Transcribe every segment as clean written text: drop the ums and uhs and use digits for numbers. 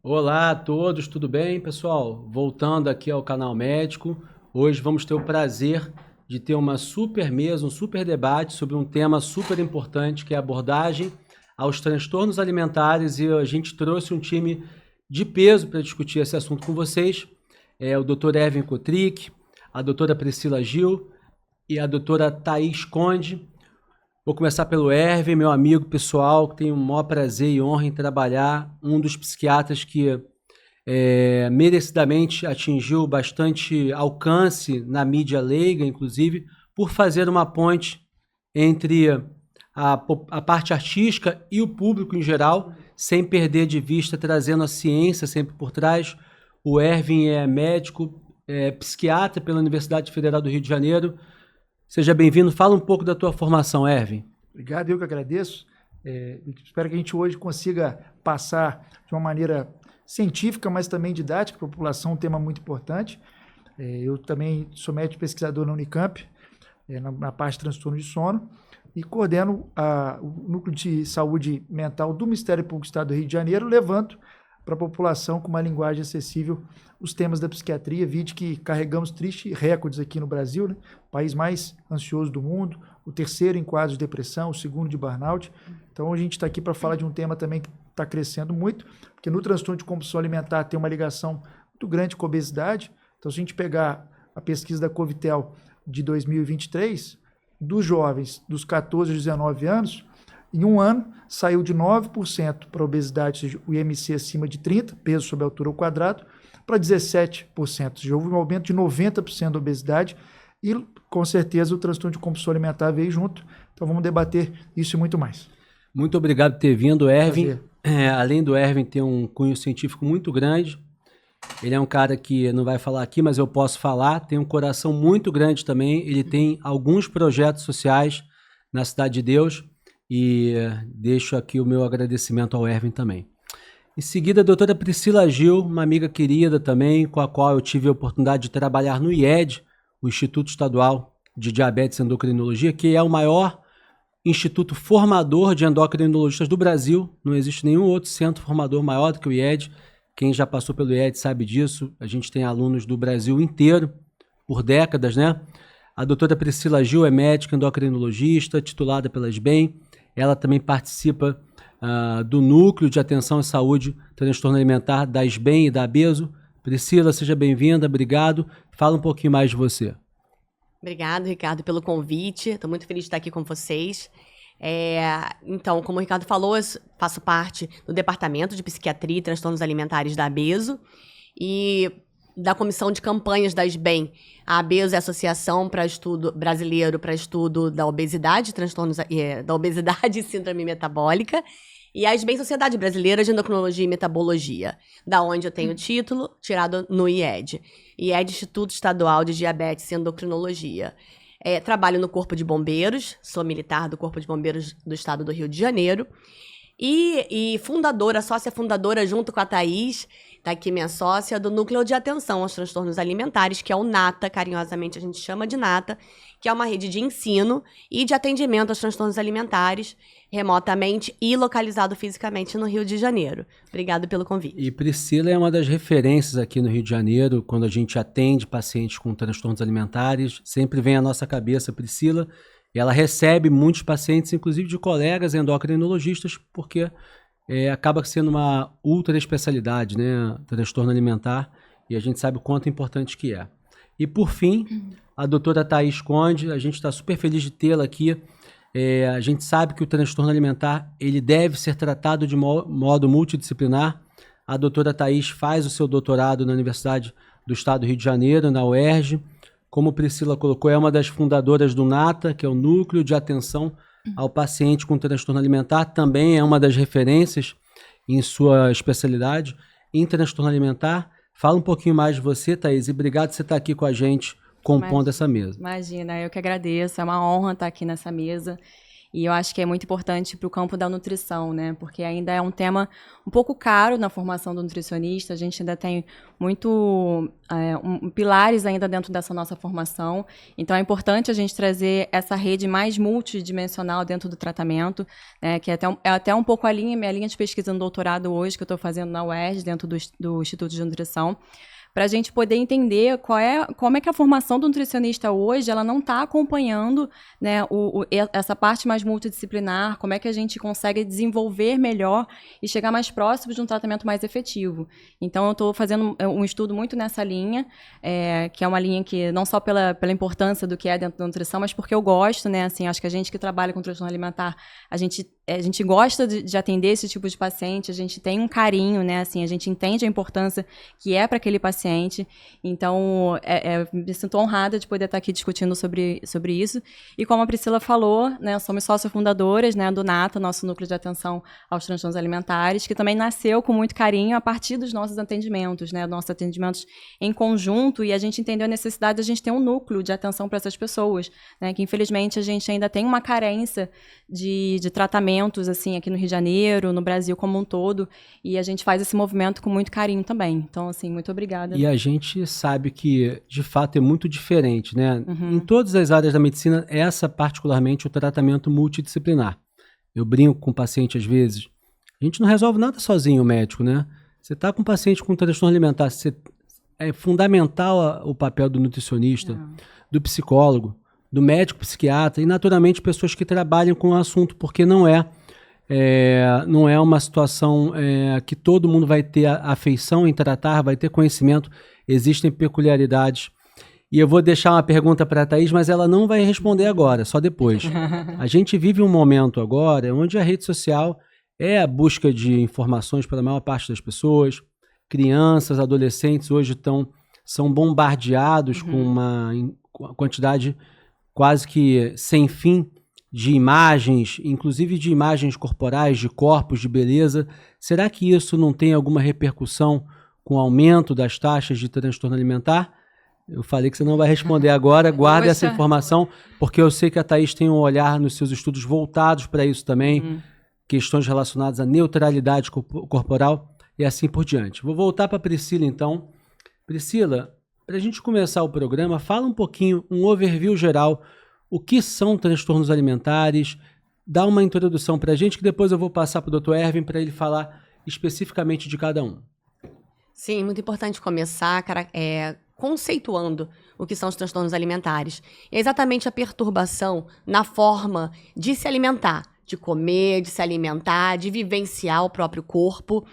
Olá a todos, tudo bem, pessoal? Voltando aqui ao canal Médico, hoje vamos ter o prazer de ter uma super mesa, um super debate sobre um tema super importante, que é a abordagem aos transtornos alimentares, e a gente trouxe um time de peso para discutir esse assunto com vocês. É o Dr. Ervin Kotrick, a doutora Priscila Gil e a doutora Thaís Conde. Vou começar pelo Ervin, meu amigo pessoal, que tenho o maior prazer e honra em trabalhar, um dos psiquiatras que merecidamente atingiu bastante alcance na mídia leiga, inclusive, por fazer uma ponte entre a parte artística e o público em geral, sem perder de vista, trazendo a ciência sempre por trás. O Ervin é médico, psiquiatra pela Universidade Federal do Rio de Janeiro. Seja bem-vindo. Fala um pouco da tua formação, Ervin. Obrigado, eu que agradeço. Espero que a gente hoje consiga passar de uma maneira científica, mas também didática para a população, um tema muito importante. Eu também sou médico pesquisador na Unicamp, na parte de transtorno de sono, e coordeno o Núcleo de Saúde Mental do Ministério Público do Estado do Rio de Janeiro, levando para a população com uma linguagem acessível os temas da psiquiatria, vide que carregamos tristes recordes aqui no Brasil, né? O país mais ansioso do mundo, o terceiro em quadros de depressão, o segundo de burnout. Então a gente está aqui para falar de um tema também que está crescendo muito, porque no transtorno de compulsão alimentar tem uma ligação muito grande com a obesidade. Então se a gente pegar a pesquisa da Covitel de 2023, dos jovens dos 14 a 19 anos, em um ano, saiu de 9% para a obesidade, ou seja, o IMC acima de 30, peso sobre a altura ao quadrado, para 17%. Ou seja, houve um aumento de 90% da obesidade e, com certeza, o transtorno de compulsão alimentar veio junto. Então, vamos debater isso e muito mais. Muito obrigado por ter vindo, Ervin. Além do Ervin ter um cunho científico muito grande, ele é um cara que não vai falar aqui, mas eu posso falar, tem um coração muito grande também. Ele tem alguns projetos sociais na Cidade de Deus. E deixo aqui o meu agradecimento ao Ervin também. Em seguida, a doutora Priscila Gil, uma amiga querida também, com a qual eu tive a oportunidade de trabalhar no IED, o Instituto Estadual de Diabetes e Endocrinologia, que é o maior instituto formador de endocrinologistas do Brasil. Não existe nenhum outro centro formador maior do que o IED. Quem já passou pelo IED sabe disso. A gente tem alunos do Brasil inteiro, por décadas, né? A doutora Priscila Gil é médica endocrinologista, titulada pela SBEM. Ela também participa do Núcleo de Atenção à Saúde Transtorno Alimentar da SBEM e da ABESO. Priscila, seja bem-vinda, obrigado. Fala um pouquinho mais de você. Obrigado, Ricardo, pelo convite. Estou muito feliz de estar aqui com vocês. Então, como o Ricardo falou, eu faço parte do Departamento de Psiquiatria e Transtornos Alimentares da ABESO e da Comissão de Campanhas da SBEM. A ABESO é a Associação Brasileiro para Estudo da Obesidade, da Obesidade e Síndrome Metabólica, e a SBEM Sociedade Brasileira de Endocrinologia e Metabologia, da onde eu tenho o título, tirado no IED. IED, Instituto Estadual de Diabetes e Endocrinologia. Trabalho no Corpo de Bombeiros, sou militar do Corpo de Bombeiros do Estado do Rio de Janeiro, e sócia fundadora junto com a Thaís, tá aqui minha sócia, do Núcleo de Atenção aos Transtornos Alimentares, que é o NATA, carinhosamente a gente chama de NATA, que é uma rede de ensino e de atendimento aos transtornos alimentares, remotamente e localizado fisicamente no Rio de Janeiro. Obrigado pelo convite. E Priscila é uma das referências aqui no Rio de Janeiro, quando a gente atende pacientes com transtornos alimentares, sempre vem à nossa cabeça Priscila, e ela recebe muitos pacientes, inclusive de colegas endocrinologistas, porque acaba sendo uma ultra especialidade, né? Transtorno alimentar, e a gente sabe o quanto importante que é. E por fim, a doutora Thaís Conde, a gente está super feliz de tê-la aqui. A gente sabe que o transtorno alimentar ele deve ser tratado de modo multidisciplinar. A doutora Thaís faz o seu doutorado na Universidade do Estado do Rio de Janeiro, na UERJ. Como Priscila colocou, é uma das fundadoras do NATA, que é o Núcleo de Atenção ao Paciente com Transtorno Alimentar. Também é uma das referências em sua especialidade em transtorno alimentar. Fala um pouquinho mais de você, Thaís, e obrigado por você estar aqui com a gente, compondo essa mesa. Imagina, eu que agradeço. É uma honra estar aqui nessa mesa. E eu acho que é muito importante para o campo da nutrição, né? Porque ainda é um tema um pouco caro na formação do nutricionista. A gente ainda tem pilares ainda dentro dessa nossa formação. Então, é importante a gente trazer essa rede mais multidimensional dentro do tratamento, né? Que é até um pouco minha linha de pesquisa no doutorado hoje, que eu estou fazendo na UERJ, dentro do Instituto de Nutrição, para a gente poder entender como é que a formação do nutricionista hoje ela não está acompanhando, né, essa parte mais multidisciplinar, como é que a gente consegue desenvolver melhor e chegar mais próximo de um tratamento mais efetivo. Então, eu estou fazendo um estudo muito nessa linha, que é uma linha que não só pela importância do que é dentro da nutrição, mas porque eu gosto, né, assim, acho que a gente que trabalha com transtorno alimentar, a gente gosta de atender esse tipo de paciente, a gente tem um carinho, né, assim, a gente entende a importância que é para aquele paciente. Então, me sinto honrada de poder estar aqui discutindo sobre isso. E como a Priscila falou, né, somos sócio-fundadoras, né, do NATA, nosso núcleo de atenção aos transtornos alimentares, que também nasceu com muito carinho a partir dos nossos atendimentos, né, nossos atendimentos em conjunto, e a gente entendeu a necessidade de a gente ter um núcleo de atenção para essas pessoas, né, que infelizmente a gente ainda tem uma carência de tratamentos, assim, aqui no Rio de Janeiro, no Brasil como um todo, e a gente faz esse movimento com muito carinho também. Então, assim, muito obrigada. E a gente sabe que, de fato, é muito diferente, né? Em todas as áreas da medicina, essa particularmente o tratamento multidisciplinar. Eu brinco com o paciente às vezes, a gente não resolve nada sozinho, o médico, né? Você está com um paciente com transtorno alimentar, é fundamental o papel do nutricionista, do psicólogo, do médico psiquiatra e, naturalmente, pessoas que trabalham com o assunto, porque não é uma situação que todo mundo vai ter afeição em tratar, vai ter conhecimento, existem peculiaridades. E eu vou deixar uma pergunta para a Thaís, mas ela não vai responder agora, só depois. A gente vive um momento agora onde a rede social é a busca de informações para a maior parte das pessoas. Crianças, adolescentes hoje são bombardeados com uma quantidade quase que sem fim de imagens, inclusive de imagens corporais, de corpos, de beleza. Será que isso não tem alguma repercussão com o aumento das taxas de transtorno alimentar? Eu falei que você não vai responder agora, guarde essa informação, porque eu sei que a Thaís tem um olhar nos seus estudos voltados para isso também, questões relacionadas à neutralidade corporal e assim por diante. Vou voltar para a Priscila, então. Priscila, para a gente começar o programa, fala um pouquinho, um overview geral, o que são transtornos alimentares, dá uma introdução para a gente, que depois eu vou passar para o Dr. Erwin para ele falar especificamente de cada um. Sim, muito importante começar conceituando o que são os transtornos alimentares. É exatamente a perturbação na forma de se alimentar, de comer, de se alimentar, de vivenciar o próprio corpo.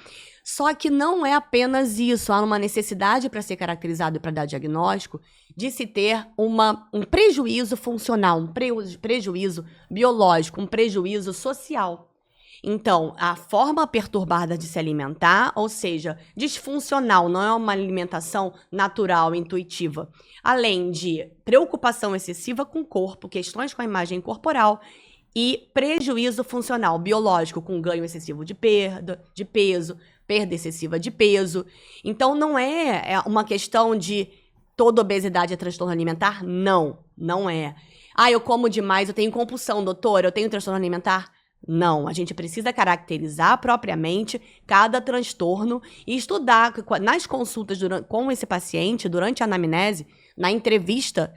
Só que não é apenas isso, há uma necessidade para ser caracterizado e para dar diagnóstico de se ter um prejuízo funcional, um prejuízo biológico, um prejuízo social. Então, a forma perturbada de se alimentar, ou seja, disfuncional, não é uma alimentação natural, intuitiva, além de preocupação excessiva com o corpo, questões com a imagem corporal e prejuízo funcional, biológico, com ganho excessivo de peso, perda excessiva de peso. Então, não é uma questão de toda obesidade é transtorno alimentar? Não, não é. Eu como demais, eu tenho compulsão, doutor, eu tenho transtorno alimentar? Não, a gente precisa caracterizar propriamente cada transtorno e estudar nas consultas com esse paciente, durante a anamnese, na entrevista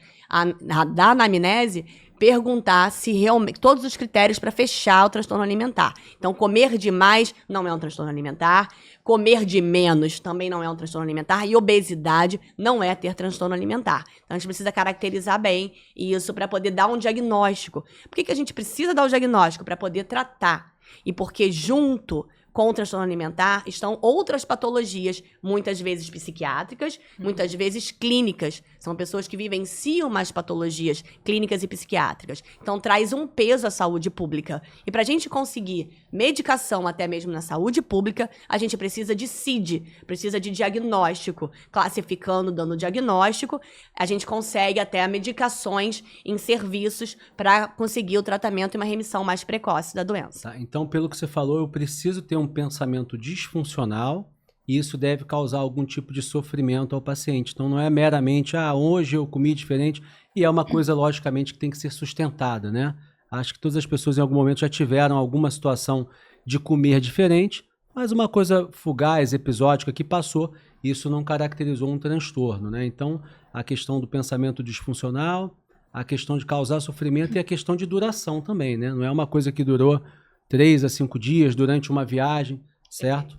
da anamnese, perguntar se realmente todos os critérios para fechar o transtorno alimentar. Então, comer demais não é um transtorno alimentar, comer de menos também não é um transtorno alimentar e obesidade não é ter transtorno alimentar. Então, a gente precisa caracterizar bem isso para poder dar um diagnóstico. Por que a gente precisa dar o diagnóstico? Para poder tratar. E porque junto com o transtorno alimentar estão outras patologias, muitas vezes psiquiátricas, muitas vezes clínicas. São pessoas que vivenciam mais patologias clínicas e psiquiátricas. Então, traz um peso à saúde pública. E para a gente conseguir medicação até mesmo na saúde pública, a gente precisa de CID, precisa de diagnóstico. Classificando, dando diagnóstico, a gente consegue até medicações em serviços para conseguir o tratamento e uma remissão mais precoce da doença. Tá, então, pelo que você falou, eu preciso ter um pensamento disfuncional e isso deve causar algum tipo de sofrimento ao paciente. Então, não é meramente, hoje eu comi diferente, e é uma coisa, logicamente, que tem que ser sustentada, né? Acho que todas as pessoas em algum momento já tiveram alguma situação de comer diferente, mas uma coisa fugaz, episódica que passou, isso não caracterizou um transtorno, né? Então, a questão do pensamento disfuncional, a questão de causar sofrimento e a questão de duração também, né? Não é uma coisa que durou 3 a 5 dias durante uma viagem, certo?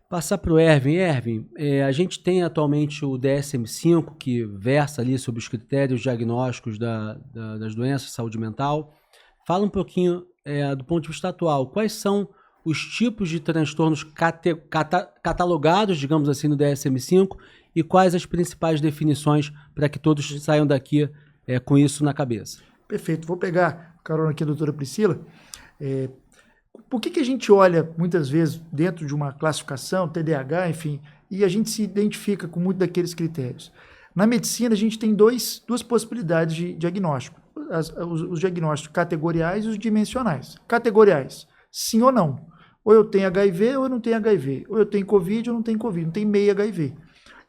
Passar para o Erwin. Erwin, a gente tem atualmente o DSM-5, que versa ali sobre os critérios diagnósticos das doenças de saúde mental. Fala um pouquinho do ponto de vista atual, quais são os tipos de transtornos catalogados, digamos assim, no DSM-5 e quais as principais definições para que todos saiam daqui com isso na cabeça. Perfeito. Vou pegar carona aqui, doutora Priscila. Por que a gente olha, muitas vezes, dentro de uma classificação, TDAH, enfim, e a gente se identifica com muitos daqueles critérios? Na medicina, a gente tem duas possibilidades de diagnóstico. Os diagnósticos categoriais e os dimensionais. Categoriais, sim ou não. Ou eu tenho HIV ou eu não tenho HIV. Ou eu tenho COVID ou não tenho COVID. Não tem meio HIV.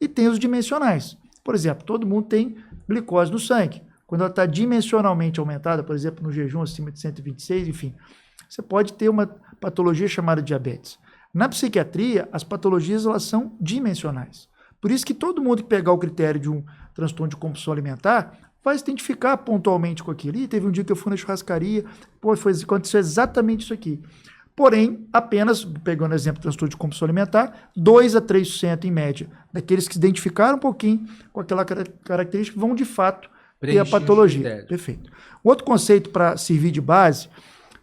E tem os dimensionais. Por exemplo, todo mundo tem glicose no sangue. Quando ela está dimensionalmente aumentada, por exemplo, no jejum acima de 126, enfim, você pode ter uma patologia chamada diabetes. Na psiquiatria, as patologias elas são dimensionais. Por isso que todo mundo que pegar o critério de um transtorno de compulsão alimentar vai se identificar pontualmente com aquilo. E teve um dia que eu fui na churrascaria, aconteceu exatamente isso aqui. Porém, apenas, pegando o exemplo do transtorno de compulsão alimentar, 2 a 3% em média daqueles que se identificaram um pouquinho com aquela característica vão de fato ter a patologia. Perfeito. Outro conceito para servir de base,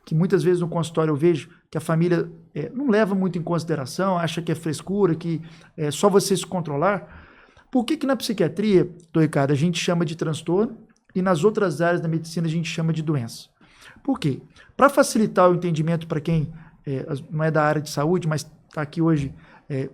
que muitas vezes no consultório eu vejo que a família não leva muito em consideração, acha que é frescura, que é só você se controlar. Por que na psiquiatria, doutor Ricardo, a gente chama de transtorno e nas outras áreas da medicina a gente chama de doença? Por quê? Para facilitar o entendimento para quem não é da área de saúde, mas está aqui hoje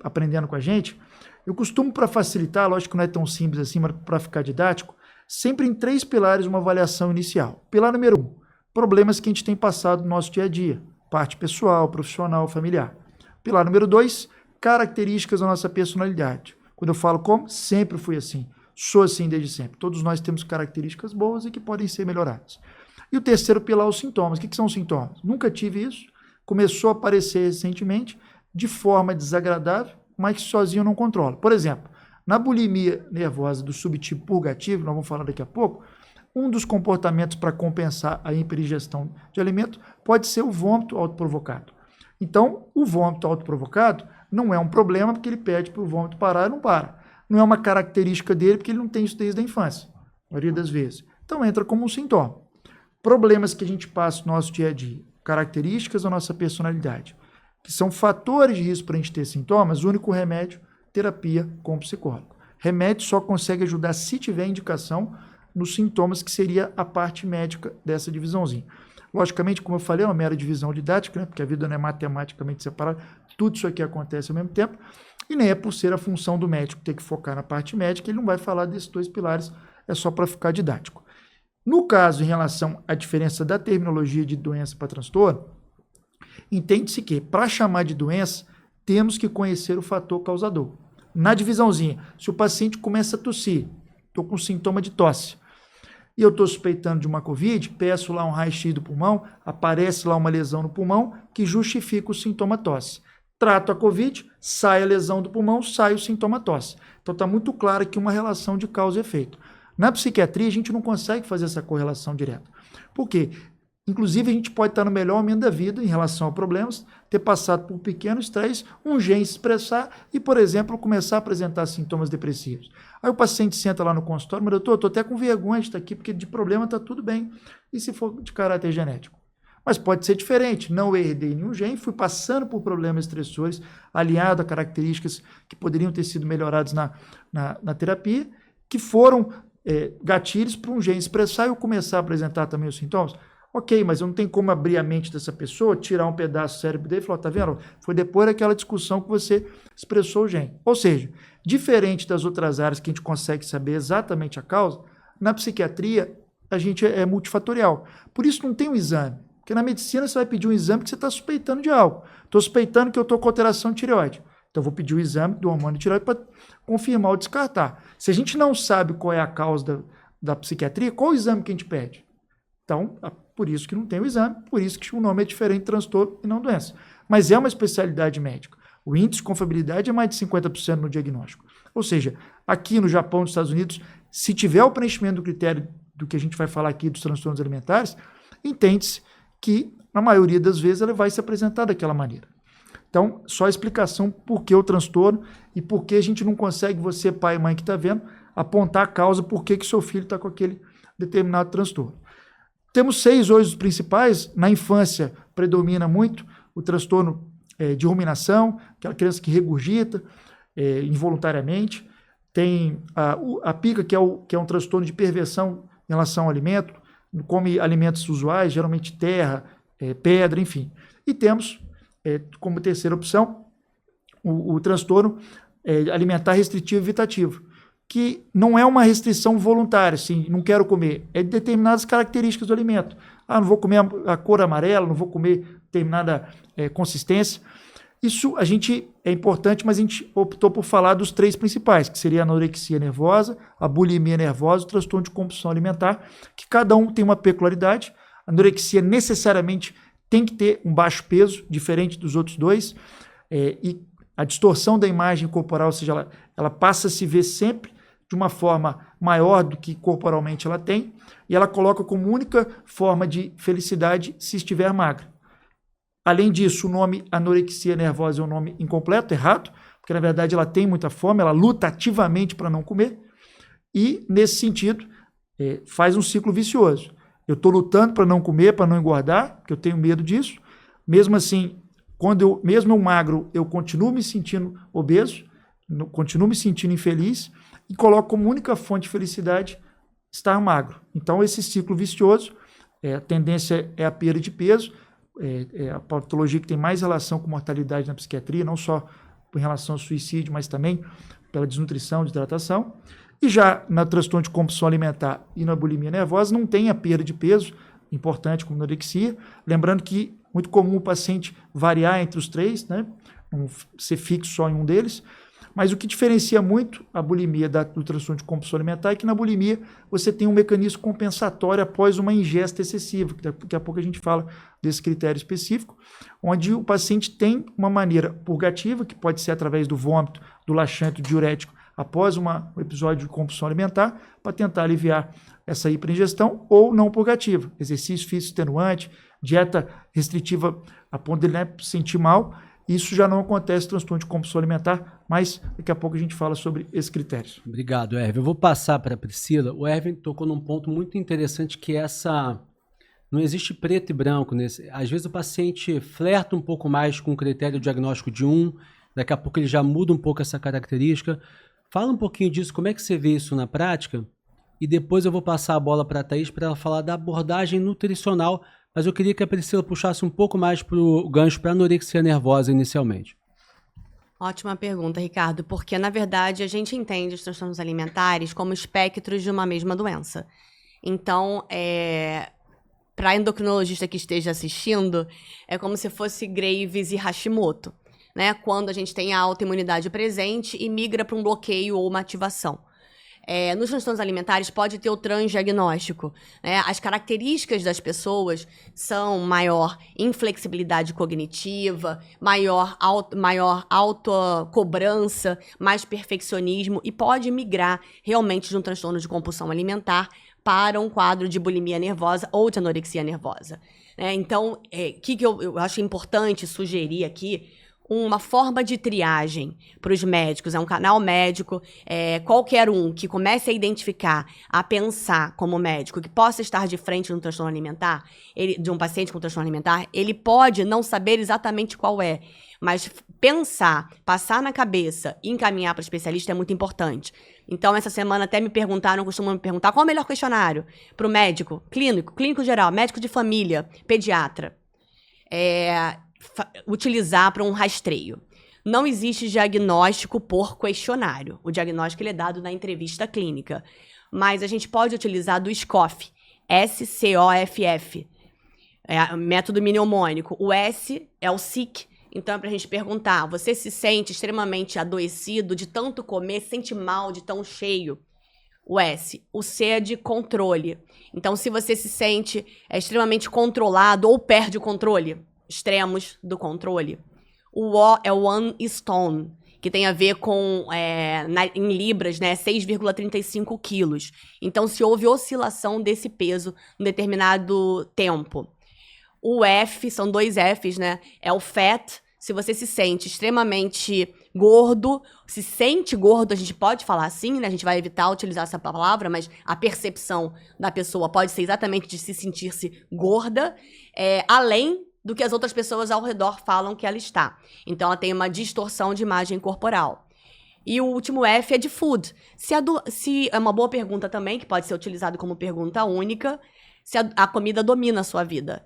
aprendendo com a gente, eu costumo, para facilitar, lógico que não é tão simples assim, mas para ficar didático, sempre em 3 pilares uma avaliação inicial. Pilar número 1, problemas que a gente tem passado no nosso dia a dia, parte pessoal, profissional, familiar. Pilar número 2, características da nossa personalidade. Quando eu falo como, sempre fui assim, sou assim desde sempre. Todos nós temos características boas e que podem ser melhoradas. E o terceiro pilar, os sintomas. O que são os sintomas? Nunca tive isso, começou a aparecer recentemente de forma desagradável, mas que sozinho eu não controlo. Por exemplo, na bulimia nervosa do subtipo purgativo, nós vamos falar daqui a pouco, um dos comportamentos para compensar a hiperingestão de alimento pode ser o vômito autoprovocado. Então, o vômito autoprovocado não é um problema porque ele pede para o vômito parar e não para. Não é uma característica dele porque ele não tem isso desde a infância, a maioria das vezes. Então, entra como um sintoma. Problemas que a gente passa no nosso dia a dia, características da nossa personalidade, que são fatores de risco para a gente ter sintomas, o único remédio, terapia com psicólogo. Remédio só consegue ajudar se tiver indicação nos sintomas, que seria a parte médica dessa divisãozinha. Logicamente, como eu falei, é uma mera divisão didática, né? Porque a vida não é matematicamente separada, tudo isso aqui acontece ao mesmo tempo, e nem é por ser a função do médico ter que focar na parte médica, ele não vai falar desses 2 pilares, é só para ficar didático. No caso, em relação à diferença da terminologia de doença para transtorno, entende-se que, para chamar de doença, temos que conhecer o fator causador. Na divisãozinha, se o paciente começa a tossir, estou com sintoma de tosse, e eu estou suspeitando de uma COVID, peço lá um raio-x do pulmão, aparece lá uma lesão no pulmão que justifica o sintoma tosse. Trato a COVID, sai a lesão do pulmão, sai o sintoma tosse. Então está muito claro aqui uma relação de causa e efeito. Na psiquiatria, a gente não consegue fazer essa correlação direta. Por quê? Inclusive, a gente pode estar no melhor momento da vida em relação a problemas, ter passado por um pequeno estresse, um gene se expressar e, por exemplo, começar a apresentar sintomas depressivos. Aí o paciente senta lá no consultório, mas doutor, estou até com vergonha de estar aqui, porque de problema está tudo bem. E se for de caráter genético? Mas pode ser diferente. Não herdei nenhum gene, fui passando por problemas estressores, alinhado a características que poderiam ter sido melhoradas na terapia, que foram gatilhos para um gene expressar e eu começar a apresentar também os sintomas. Ok, mas eu não tenho como abrir a mente dessa pessoa, tirar um pedaço do cérebro dele e falar, tá vendo? Foi depois daquela discussão que você expressou o gene. Ou seja, diferente das outras áreas que a gente consegue saber exatamente a causa, na psiquiatria a gente é multifatorial. Por isso não tem um exame. Porque na medicina você vai pedir um exame que você está suspeitando de algo. Estou suspeitando que eu estou com alteração de tireoide. Então eu vou pedir o exame do hormônio de tireoide para confirmar ou descartar. Se a gente não sabe qual é a causa da psiquiatria, qual o exame que a gente pede? Então, por isso que não tem o exame, por isso que o nome é diferente, transtorno e não doença. Mas é uma especialidade médica. O índice de confiabilidade é mais de 50% no diagnóstico. Ou seja, aqui no Japão, nos Estados Unidos, se tiver o preenchimento do critério do que a gente vai falar aqui dos transtornos alimentares, entende-se que, na maioria das vezes, ela vai se apresentar daquela maneira. Então, só a explicação por que o transtorno e por que a gente não consegue, você, pai e mãe que está vendo, apontar a causa por que seu filho está com aquele determinado transtorno. Temos 6 hoje os principais. Na infância, predomina muito o transtorno de ruminação, aquela criança que regurgita involuntariamente. Tem a pica, que é um transtorno de perversão em relação ao alimento, come alimentos usuais, geralmente terra, pedra, enfim. E temos, como terceira opção, o transtorno alimentar restritivo e evitativo, que não é uma restrição voluntária, assim, não quero comer, é de determinadas características do alimento. Não vou comer a cor amarela, não vou comer determinada consistência. Isso é importante, mas a gente optou por falar dos 3 principais, que seria a anorexia nervosa, a bulimia nervosa e o transtorno de compulsão alimentar, que cada um tem uma peculiaridade. A anorexia necessariamente tem que ter um baixo peso, diferente dos outros 2, e a distorção da imagem corporal, ou seja, ela passa a se ver sempre de uma forma maior do que corporalmente ela tem, e ela coloca como única forma de felicidade se estiver magra. Além disso, o nome anorexia nervosa é um nome incompleto, errado, porque na verdade ela tem muita fome, ela luta ativamente para não comer, e nesse sentido faz um ciclo vicioso. Eu estou lutando para não comer, para não engordar, porque eu tenho medo disso. Mesmo assim, mesmo eu magro, eu continuo me sentindo obeso, continuo me sentindo infeliz, e coloco como única fonte de felicidade estar magro. Então, esse ciclo vicioso, a tendência é a perda de peso, a patologia que tem mais relação com mortalidade na psiquiatria, não só em relação ao suicídio, mas também pela desnutrição, desidratação. E já na transtorno de compulsão alimentar e na bulimia nervosa, não tem a perda de peso, importante como na anorexia. Lembrando que é muito comum o paciente variar entre os 3, né? Não ser fixo só em um deles. Mas o que diferencia muito a bulimia do transtorno de compulsão alimentar é que na bulimia você tem um mecanismo compensatório após uma ingesta excessiva, que daqui a pouco a gente fala desse critério específico, onde o paciente tem uma maneira purgativa, que pode ser através do vômito, do laxante, do diurético, após um episódio de compulsão alimentar, para tentar aliviar essa hiperingestão, ou não purgativa, exercício físico extenuante, dieta restritiva a ponto de ele se sentir mal. Isso já não acontece no transtorno de compulsão alimentar, mas daqui a pouco a gente fala sobre esses critérios. Obrigado, Erwin. Eu vou passar para a Priscila. O Erwin tocou num ponto muito interessante, que é não existe preto e branco nesse. Às vezes o paciente flerta um pouco mais com o critério diagnóstico de daqui a pouco ele já muda um pouco essa característica. Fala um pouquinho disso, como é que você vê isso na prática? E depois eu vou passar a bola para a Thaís para ela falar da abordagem nutricional, mas eu queria que a Priscila puxasse um pouco mais para o gancho para a anorexia nervosa inicialmente. Ótima pergunta, Ricardo, porque na verdade a gente entende os transtornos alimentares como espectros de uma mesma doença. Então, para endocrinologista que esteja assistindo, é como se fosse Graves e Hashimoto, né? Quando a gente tem a autoimunidade presente e migra para um bloqueio ou uma ativação. Nos transtornos alimentares pode ter o transdiagnóstico, né? As características das pessoas são maior inflexibilidade cognitiva, maior autocobrança, mais perfeccionismo, e pode migrar realmente de um transtorno de compulsão alimentar para um quadro de bulimia nervosa ou de anorexia nervosa. Então, o que eu acho importante sugerir aqui? Uma forma de triagem para os médicos, um canal médico, qualquer um que comece a identificar, a pensar como médico, que possa estar de frente de um transtorno alimentar, de um paciente com transtorno alimentar, ele pode não saber exatamente qual é, mas pensar, passar na cabeça e encaminhar para o especialista é muito importante. Então, essa semana até costumam me perguntar qual é o melhor questionário para o médico, clínico geral, médico de família, pediatra. Utilizar para um rastreio. Não existe diagnóstico por questionário. O diagnóstico ele é dado na entrevista clínica. Mas a gente pode utilizar do SCOFF. S-C-O-F-F. Método mnemônico. O S é o sick. Então é para a gente perguntar, você se sente extremamente adoecido de tanto comer, sente mal de tão cheio? o S. O C é de controle. Então, se você se sente extremamente controlado ou perde o controle, extremos do controle. O O é o one stone, que tem a ver com, em libras, né, 6,35 quilos. Então, se houve oscilação desse peso em determinado tempo. O F, são 2 Fs, né, é o fat. Se você se sente extremamente gordo, se sente gordo, a gente pode falar assim, né? A gente vai evitar utilizar essa palavra, mas a percepção da pessoa pode ser exatamente de se sentir-se gorda, além do que as outras pessoas ao redor falam que ela está. Então, ela tem uma distorção de imagem corporal. E o último F é de food. Se é uma boa pergunta também, que pode ser utilizado como pergunta única, se a comida domina a sua vida.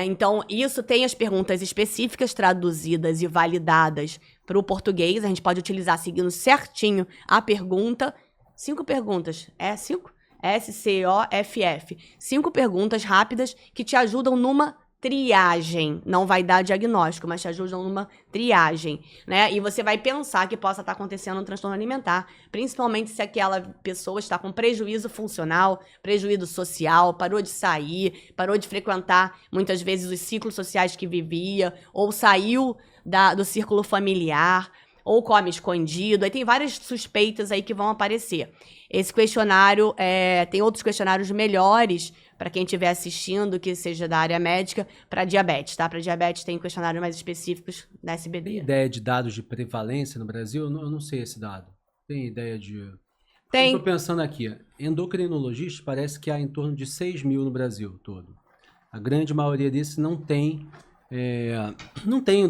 Então, isso tem as perguntas específicas traduzidas e validadas para o português. A gente pode utilizar seguindo certinho a pergunta. 5 perguntas. 5? S-C-O-F-F. 5 perguntas rápidas que te ajudam numa triagem. Não vai dar diagnóstico, mas te ajudam numa triagem, né? E você vai pensar que possa estar acontecendo um transtorno alimentar, principalmente se aquela pessoa está com prejuízo funcional, prejuízo social, parou de sair, parou de frequentar muitas vezes os ciclos sociais que vivia, ou saiu do círculo familiar, ou come escondido. Aí tem várias suspeitas aí que vão aparecer. Esse questionário, tem outros questionários melhores para quem estiver assistindo, que seja da área médica, para diabetes, tá? Para diabetes tem questionários mais específicos da SBD. Tem ideia de dados de prevalência no Brasil? Eu não sei esse dado. Tem ideia de... Tem. Eu estou pensando aqui, endocrinologistas parece que há em torno de 6 mil no Brasil todo. A grande maioria desses não tem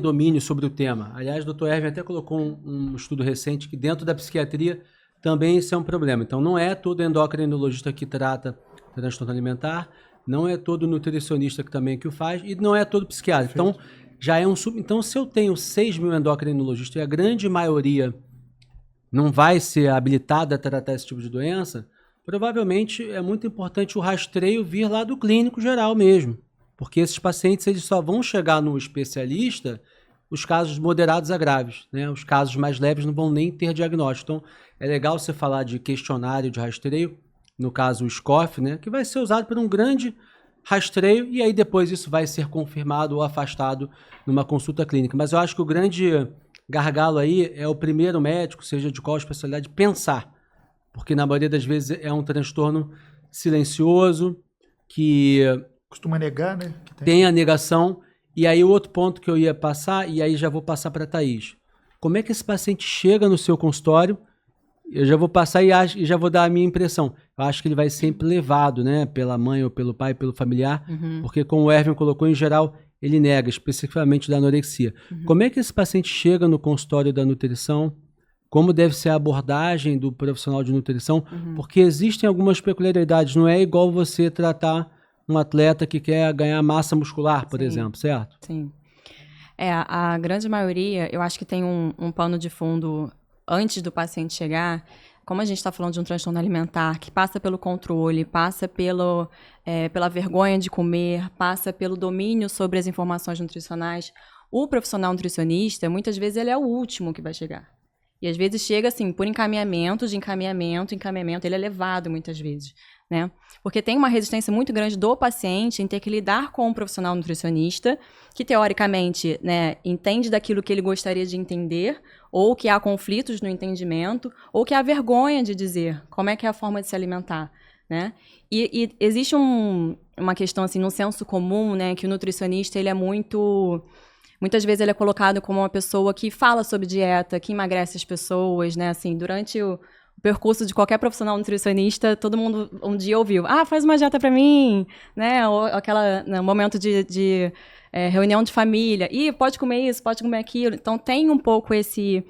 domínio sobre o tema. Aliás, o Dr. Erwin até colocou um estudo recente que dentro da psiquiatria também isso é um problema. Então, não é todo endocrinologista que trata transtorno alimentar, não é todo nutricionista que o faz, e não é todo psiquiatra. Perfeito. Então, já é Então, se eu tenho 6 mil endocrinologistas e a grande maioria não vai ser habilitada a tratar esse tipo de doença, provavelmente é muito importante o rastreio vir lá do clínico geral mesmo. Porque esses pacientes eles só vão chegar no especialista os casos moderados a graves, né? Os casos mais leves não vão nem ter diagnóstico. Então, é legal você falar de questionário de rastreio, no caso o SCOF, né? Que vai ser usado por um grande rastreio e aí depois isso vai ser confirmado ou afastado numa consulta clínica. Mas eu acho que o grande gargalo aí é o primeiro médico, seja de qual especialidade, pensar. Porque na maioria das vezes é um transtorno silencioso, que... Costuma negar, né? Tem a negação. E aí o outro ponto que eu ia passar, e aí já vou passar para a Thaís. Como é que esse paciente chega no seu consultório? Eu já vou passar e já vou dar a minha impressão. Eu acho que ele vai sempre levado, né? Pela mãe ou pelo pai, pelo familiar. Porque como o Erwin colocou, em geral, ele nega, especificamente da anorexia. Como é que esse paciente chega no consultório da nutrição? Como deve ser a abordagem do profissional de nutrição? Porque existem algumas peculiaridades. Não é igual você tratar um atleta que quer ganhar massa muscular, por exemplo, certo? Sim. A grande maioria, eu acho que tem um pano de fundo antes do paciente chegar. Como a gente está falando de um transtorno alimentar que passa pelo controle, passa pela vergonha de comer, passa pelo domínio sobre as informações nutricionais, o profissional nutricionista, muitas vezes, ele é o último que vai chegar. E às vezes chega assim, por encaminhamento, ele é levado muitas vezes, né? Porque tem uma resistência muito grande do paciente em ter que lidar com um profissional nutricionista que, teoricamente, né, entende daquilo que ele gostaria de entender, ou que há conflitos no entendimento, ou que há vergonha de dizer como é que é a forma de se alimentar, né? E existe uma questão, assim, no senso comum, né, que o nutricionista, ele é muito... Muitas vezes ele é colocado como uma pessoa que fala sobre dieta, que emagrece as pessoas, né? Assim, durante o percurso de qualquer profissional nutricionista, todo mundo um dia ouviu, faz uma dieta pra mim, né? Ou no momento de reunião de família, pode comer isso, pode comer aquilo. Então, tem um pouco esse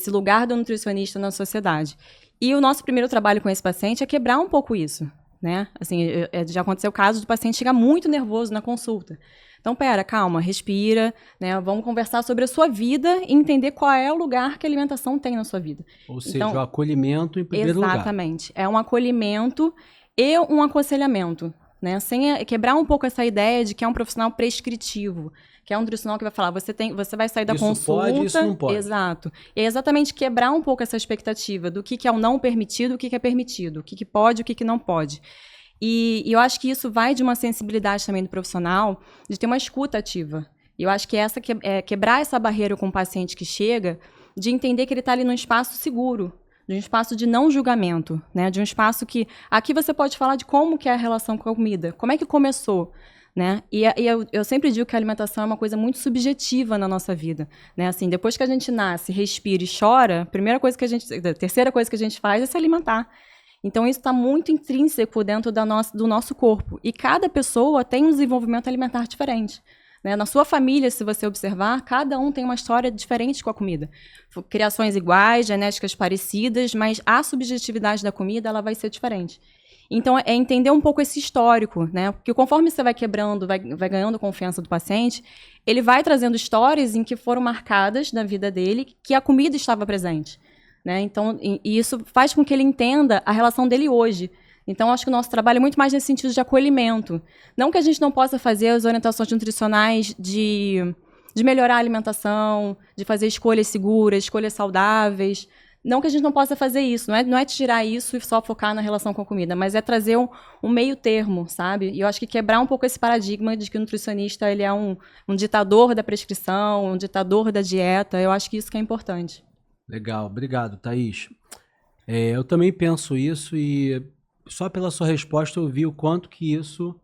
lugar do nutricionista na sociedade. E o nosso primeiro trabalho com esse paciente é quebrar um pouco isso, né? Assim, já aconteceu o caso do paciente chegar muito nervoso na consulta. Então, calma, respira, né? Vamos conversar sobre a sua vida e entender qual é o lugar que a alimentação tem na sua vida. Ou seja, o acolhimento em primeiro lugar. Exatamente. É um acolhimento e um aconselhamento, né? Sem quebrar um pouco essa ideia de que é um profissional prescritivo, que é um nutricional que vai falar, você vai sair da Isso consulta... pode, isso não pode. Exato. E é exatamente quebrar um pouco essa expectativa do que é o não permitido, o que é permitido, o que pode, o que não pode. E eu acho que isso vai de uma sensibilidade também do profissional, de ter uma escuta ativa. E eu acho que quebrar essa barreira com o paciente que chega, de entender que ele está ali num espaço seguro, de um espaço de não julgamento, né? De um espaço que... Aqui você pode falar de como que é a relação com a comida, como é que começou, né? E eu sempre digo que a alimentação é uma coisa muito subjetiva na nossa vida, né? Assim, depois que a gente nasce, respira e chora, a terceira coisa que a gente faz é se alimentar. Então, isso está muito intrínseco dentro do nosso corpo. E cada pessoa tem um desenvolvimento alimentar diferente. Né? Na sua família, se você observar, cada um tem uma história diferente com a comida. Criações iguais, genéticas parecidas, mas a subjetividade da comida ela vai ser diferente. Então, é entender um pouco esse histórico, né? Porque conforme você vai quebrando, vai ganhando confiança do paciente, ele vai trazendo histórias em que foram marcadas na vida dele que a comida estava presente. Né? Então, e isso faz com que ele entenda a relação dele hoje. Então, acho que o nosso trabalho é muito mais nesse sentido de acolhimento. Não que a gente não possa fazer as orientações nutricionais de melhorar a alimentação, de fazer escolhas seguras, escolhas saudáveis. Não que a gente não possa fazer isso, não é tirar isso e só focar na relação com a comida, mas é trazer um meio termo, sabe? E eu acho que quebrar um pouco esse paradigma de que o nutricionista ele é um ditador da prescrição, um ditador da dieta. Eu acho que isso que é importante. Legal, obrigado, Thaís. Eu também penso isso e só pela sua resposta eu vi o quanto que isso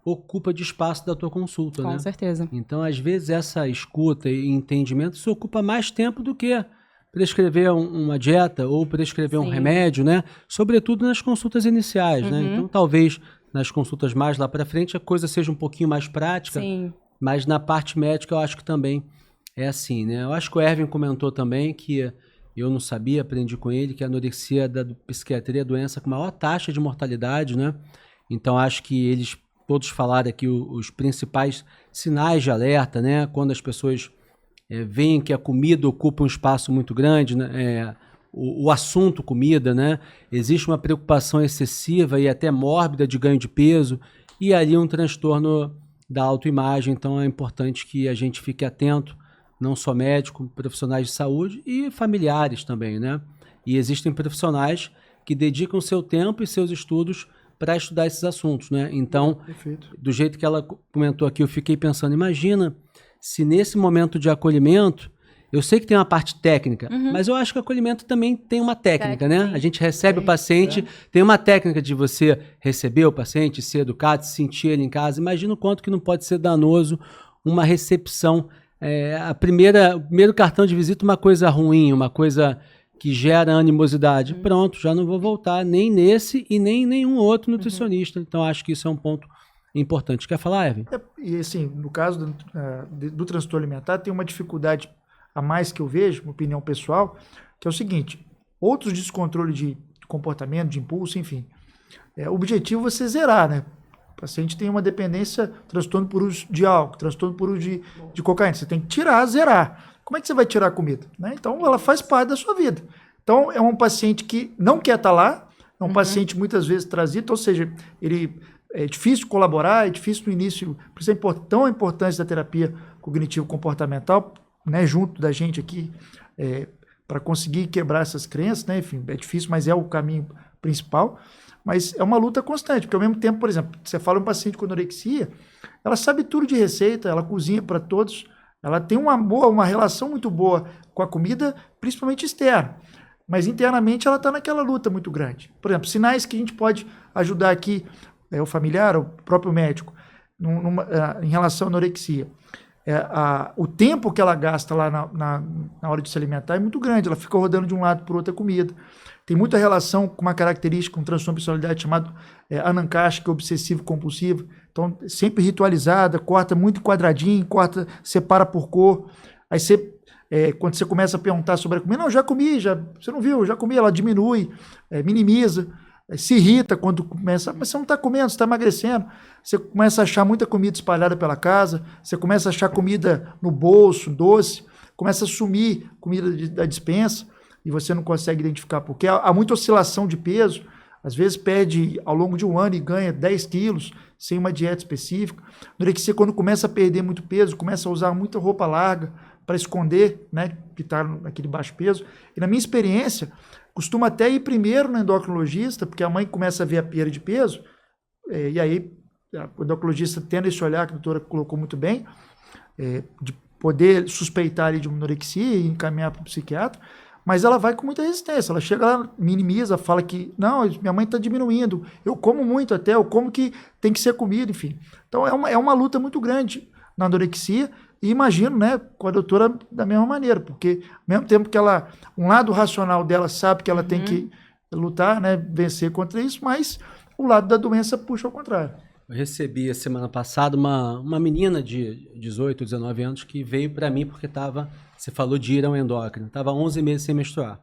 ocupa de espaço da tua consulta, né? Com certeza. Então, às vezes, essa escuta e entendimento isso ocupa mais tempo do que prescrever uma dieta ou prescrever um remédio, né? Sobretudo nas consultas iniciais, né? Então, talvez nas consultas mais lá para frente a coisa seja um pouquinho mais prática, mas na parte médica eu acho que também é assim, né? Eu acho que o Erwin comentou também que eu não sabia, aprendi com ele, que a anorexia da psiquiatria é a doença com maior taxa de mortalidade, né? Então, acho que eles todos falaram aqui os principais sinais de alerta, né? Quando as pessoas veem que a comida ocupa um espaço muito grande, né? O assunto comida, né? Existe uma preocupação excessiva e até mórbida de ganho de peso e ali um transtorno da autoimagem. Então, é importante que a gente fique atento, não só médico, profissionais de saúde e familiares também, né? E existem profissionais que dedicam seu tempo e seus estudos para estudar esses assuntos, né? Então, do jeito que ela comentou aqui, eu fiquei pensando, imagina se nesse momento de acolhimento, eu sei que tem uma parte técnica, mas eu acho que o acolhimento também tem uma técnica, né? A gente recebe o paciente, tem uma técnica de você receber o paciente, ser educado, sentir ele em casa. Imagina o quanto que não pode ser danoso uma recepção. O primeiro cartão de visita, uma coisa ruim, uma coisa que gera animosidade. Pronto, já não vou voltar nem nesse e nem em nenhum outro nutricionista. Então, acho que isso é um ponto importante. Quer falar, Erwin? E assim, no caso do transtorno alimentar, tem uma dificuldade a mais que eu vejo, uma opinião pessoal, que é o seguinte, outros descontrole de comportamento, de impulso, enfim, o objetivo é você zerar, né? O paciente tem uma dependência, transtorno por uso de álcool, transtorno por uso de cocaína. Você tem que tirar, zerar. Como é que você vai tirar a comida? Né? Então, ela faz parte da sua vida. Então, é um paciente que não quer estar lá, é um paciente muitas vezes trazido, ou seja, é difícil colaborar, é difícil no início, por isso é tão a importância da terapia cognitivo-comportamental, né, junto da gente aqui, para conseguir quebrar essas crenças, né? Enfim, é difícil, mas é o caminho principal. Mas é uma luta constante, porque ao mesmo tempo, por exemplo, você fala um paciente com anorexia, ela sabe tudo de receita, ela cozinha para todos, ela tem uma relação muito boa com a comida, principalmente externa. Mas internamente ela está naquela luta muito grande. Por exemplo, sinais que a gente pode ajudar aqui, o familiar, o próprio médico, em relação à anorexia. O tempo que ela gasta lá na hora de se alimentar é muito grande, ela fica rodando de um lado para outra comida. Tem muita relação com uma característica, um transtorno de personalidade chamado anancástica obsessivo-compulsivo. Então, sempre ritualizada, corta muito quadradinho, separa por cor. Aí quando você começa a perguntar sobre a comida, não, já comi, você não viu, já comi, ela diminui, minimiza, se irrita quando começa, mas você não está comendo, você está emagrecendo. Você começa a achar muita comida espalhada pela casa, você começa a achar comida no bolso, doce, começa a sumir comida da despensa, e você não consegue identificar porque há muita oscilação de peso, Às vezes perde ao longo de um ano e ganha 10 quilos sem uma dieta específica. Anorexia, quando começa a perder muito peso, começa a usar muita roupa larga para esconder, né, que está naquele baixo peso. E na minha experiência, costuma até ir primeiro no endocrinologista, porque a mãe começa a ver a perda de peso, e aí o endocrinologista tendo esse olhar que a doutora colocou muito bem, de poder suspeitar ali de uma anorexia e encaminhar para o psiquiatra, mas ela vai com muita resistência. Ela chega lá, minimiza, fala que não, minha mãe está diminuindo, eu como muito até, eu como que tem que ser comido, enfim. Então é uma luta muito grande na anorexia, e imagino, né, com a doutora da mesma maneira, porque ao mesmo tempo que ela, um lado racional dela sabe que ela tem que lutar, né, vencer contra isso, mas o lado da doença puxa ao contrário. Eu recebi a semana passada uma menina de 18, 19 anos que veio para mim porque você falou de ir ao endócrino, estava 11 meses sem menstruar.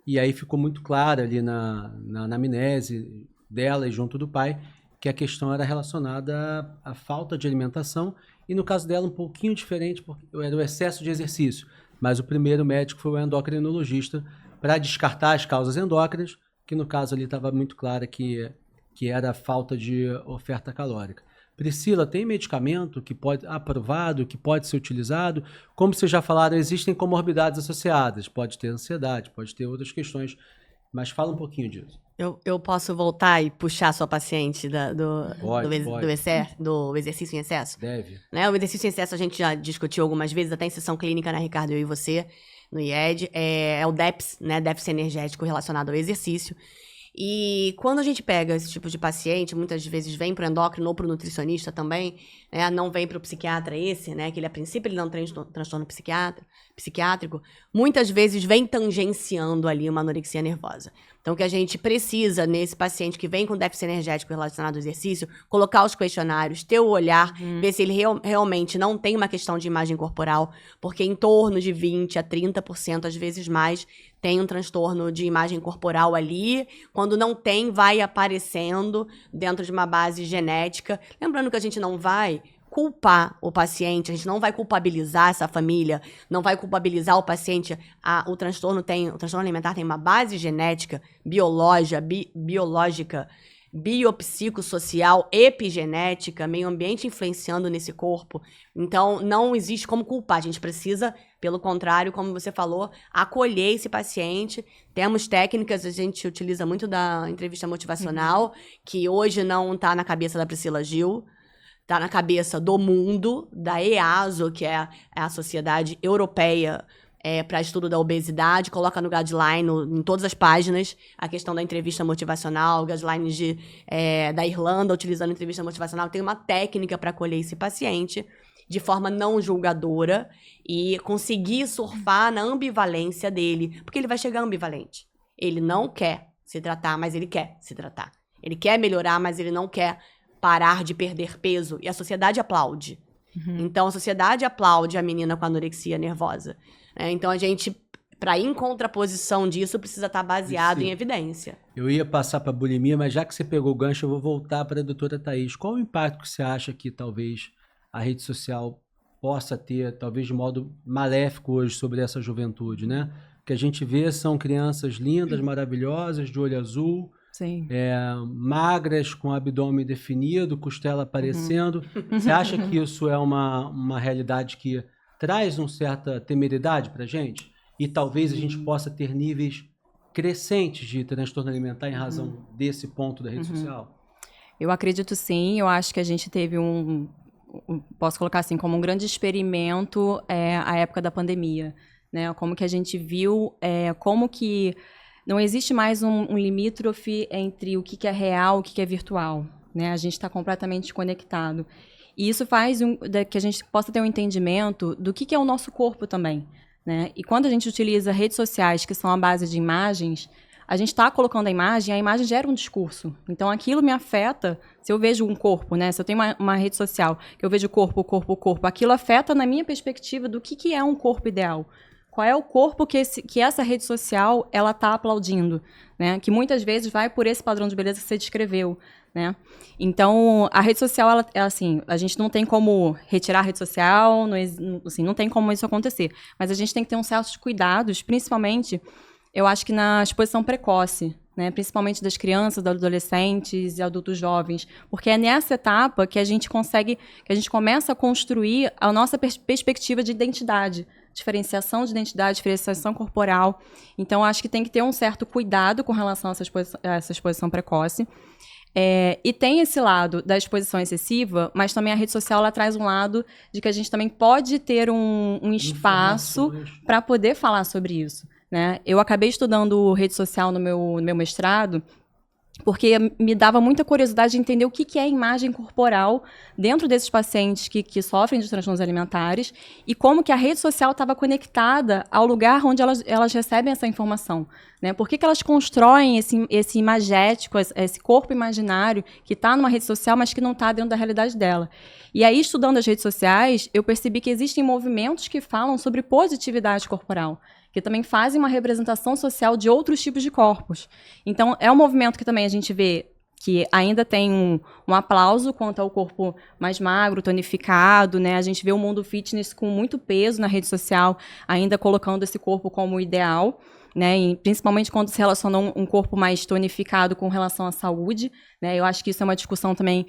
E aí ficou muito claro ali na anamnese dela e junto do pai que a questão era relacionada à falta de alimentação e no caso dela um pouquinho diferente, porque era o excesso de exercício. Mas o primeiro médico foi o endocrinologista para descartar as causas endócrinas, que no caso ali estava muito clara que era a falta de oferta calórica. Priscila, tem medicamento que pode aprovado, que pode ser utilizado? Como vocês já falaram, existem comorbidades associadas. Pode ter ansiedade, pode ter outras questões. Mas fala um pouquinho disso. Eu posso voltar e puxar a sua paciente Pode. do exercício em excesso? Deve. Né? O exercício em excesso a gente já discutiu algumas vezes, até em sessão clínica, né, Ricardo, eu e você, no IED. É o DEPS, né, déficit energético relacionado ao exercício. E quando a gente pega esse tipo de paciente, muitas vezes vem para o endócrino ou para o nutricionista também, né? Não vem para o psiquiatra né? Que ele, a princípio, ele não tem transtorno psiquiátrico. Muitas vezes vem tangenciando ali uma anorexia nervosa. Então, o que a gente precisa nesse paciente que vem com déficit energético relacionado ao exercício, colocar os questionários, ter o olhar, ver se ele realmente não tem uma questão de imagem corporal, porque em torno de 20% a 30%, às vezes mais, tem um transtorno de imagem corporal ali. Quando não tem, vai aparecendo dentro de uma base genética. Lembrando que a gente não vai culpar o paciente, a gente não vai culpabilizar essa família, não vai culpabilizar o paciente. O transtorno alimentar tem uma base genética, biológica, biopsicossocial, epigenética, meio ambiente influenciando nesse corpo. Então, não existe como culpar. A gente precisa, pelo contrário, como você falou, acolher esse paciente. Temos técnicas, a gente utiliza muito da entrevista motivacional, que hoje não está na cabeça da Priscila Gil, está na cabeça do mundo, da EASO, que é a Sociedade Europeia para Estudo da Obesidade, coloca no guideline, em todas as páginas, a questão da entrevista motivacional, guidelines da Irlanda, utilizando entrevista motivacional. Tem uma técnica para acolher esse paciente de forma não julgadora e conseguir surfar na ambivalência dele, porque ele vai chegar ambivalente. Ele não quer se tratar, mas ele quer se tratar. Ele quer melhorar, mas ele não quer parar de perder peso. E a sociedade aplaude. Então, a sociedade aplaude a menina com anorexia nervosa. Então, a gente, para ir em contraposição disso, precisa estar baseado em evidência. Eu ia passar para a bulimia, mas já que você pegou o gancho, eu vou voltar para a doutora Thaís. Qual o impacto que você acha que talvez a rede social possa ter, talvez de modo maléfico hoje, sobre essa juventude, né? O que a gente vê são crianças lindas, maravilhosas, de olho azul, Sim. Magras, com abdômen definido, costela aparecendo. Você acha que isso é uma realidade que traz uma certa temeridade para a gente? E talvez a gente possa ter níveis crescentes de transtorno alimentar em razão desse ponto da rede social? Eu acredito sim, eu acho que a gente teve posso colocar assim, como um grande experimento a época da pandemia, né? Como que a gente viu, como que não existe mais um limítrofe entre o que é real e o que é virtual, né? A gente está completamente conectado. E isso faz que a gente possa ter um entendimento do que é o nosso corpo também, né? E quando a gente utiliza redes sociais que são a base de imagens, a gente está colocando a imagem gera um discurso. Então, aquilo me afeta. Se eu vejo um corpo, né? Se eu tenho uma rede social que eu vejo corpo, aquilo afeta na minha perspectiva do que é um corpo ideal. Qual é o corpo que essa rede social ela está aplaudindo, né? Que muitas vezes vai por esse padrão de beleza que você descreveu, né? Então, a rede social, ela assim, a gente não tem como retirar a rede social, não tem como isso acontecer. Mas a gente tem que ter um certos cuidados, principalmente, eu acho que na exposição precoce, né, principalmente das crianças, dos adolescentes e adultos jovens, porque é nessa etapa que a gente começa a construir a nossa perspectiva de identidade, diferenciação de identidade, diferenciação corporal. Então, acho que tem que ter um certo cuidado com relação a essa exposição precoce. E tem esse lado da exposição excessiva, mas também a rede social ela traz um lado de que a gente também pode ter um espaço para poder falar sobre isso, né? Eu acabei estudando rede social no meu mestrado, porque me dava muita curiosidade de entender o que é a imagem corporal dentro desses pacientes que sofrem de transtornos alimentares e como que a rede social estava conectada ao lugar onde elas recebem essa informação, né? Por que elas constroem esse imagético, esse corpo imaginário que está numa rede social, mas que não está dentro da realidade dela. E aí, estudando as redes sociais, eu percebi que existem movimentos que falam sobre positividade corporal, que também fazem uma representação social de outros tipos de corpos. Então, é um movimento que também a gente vê que ainda tem um aplauso quanto ao corpo mais magro, tonificado, né? A gente vê o mundo fitness com muito peso na rede social, ainda colocando esse corpo como ideal, né? E principalmente quando se relaciona um corpo mais tonificado com relação à saúde, né? Eu acho que isso é uma discussão também,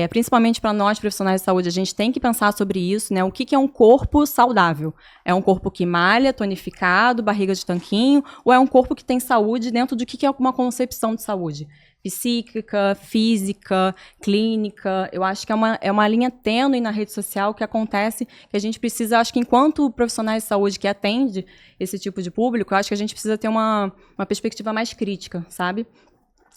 principalmente para nós profissionais de saúde, a gente tem que pensar sobre isso, né? O que é um corpo saudável? É um corpo que malha, tonificado, barriga de tanquinho, ou é um corpo que tem saúde dentro do que é uma concepção de saúde? Psíquica, física, clínica. Eu acho que é uma linha tênue na rede social que acontece, que a gente precisa, acho que enquanto profissionais de saúde que atende esse tipo de público, eu acho que a gente precisa ter uma perspectiva mais crítica, sabe?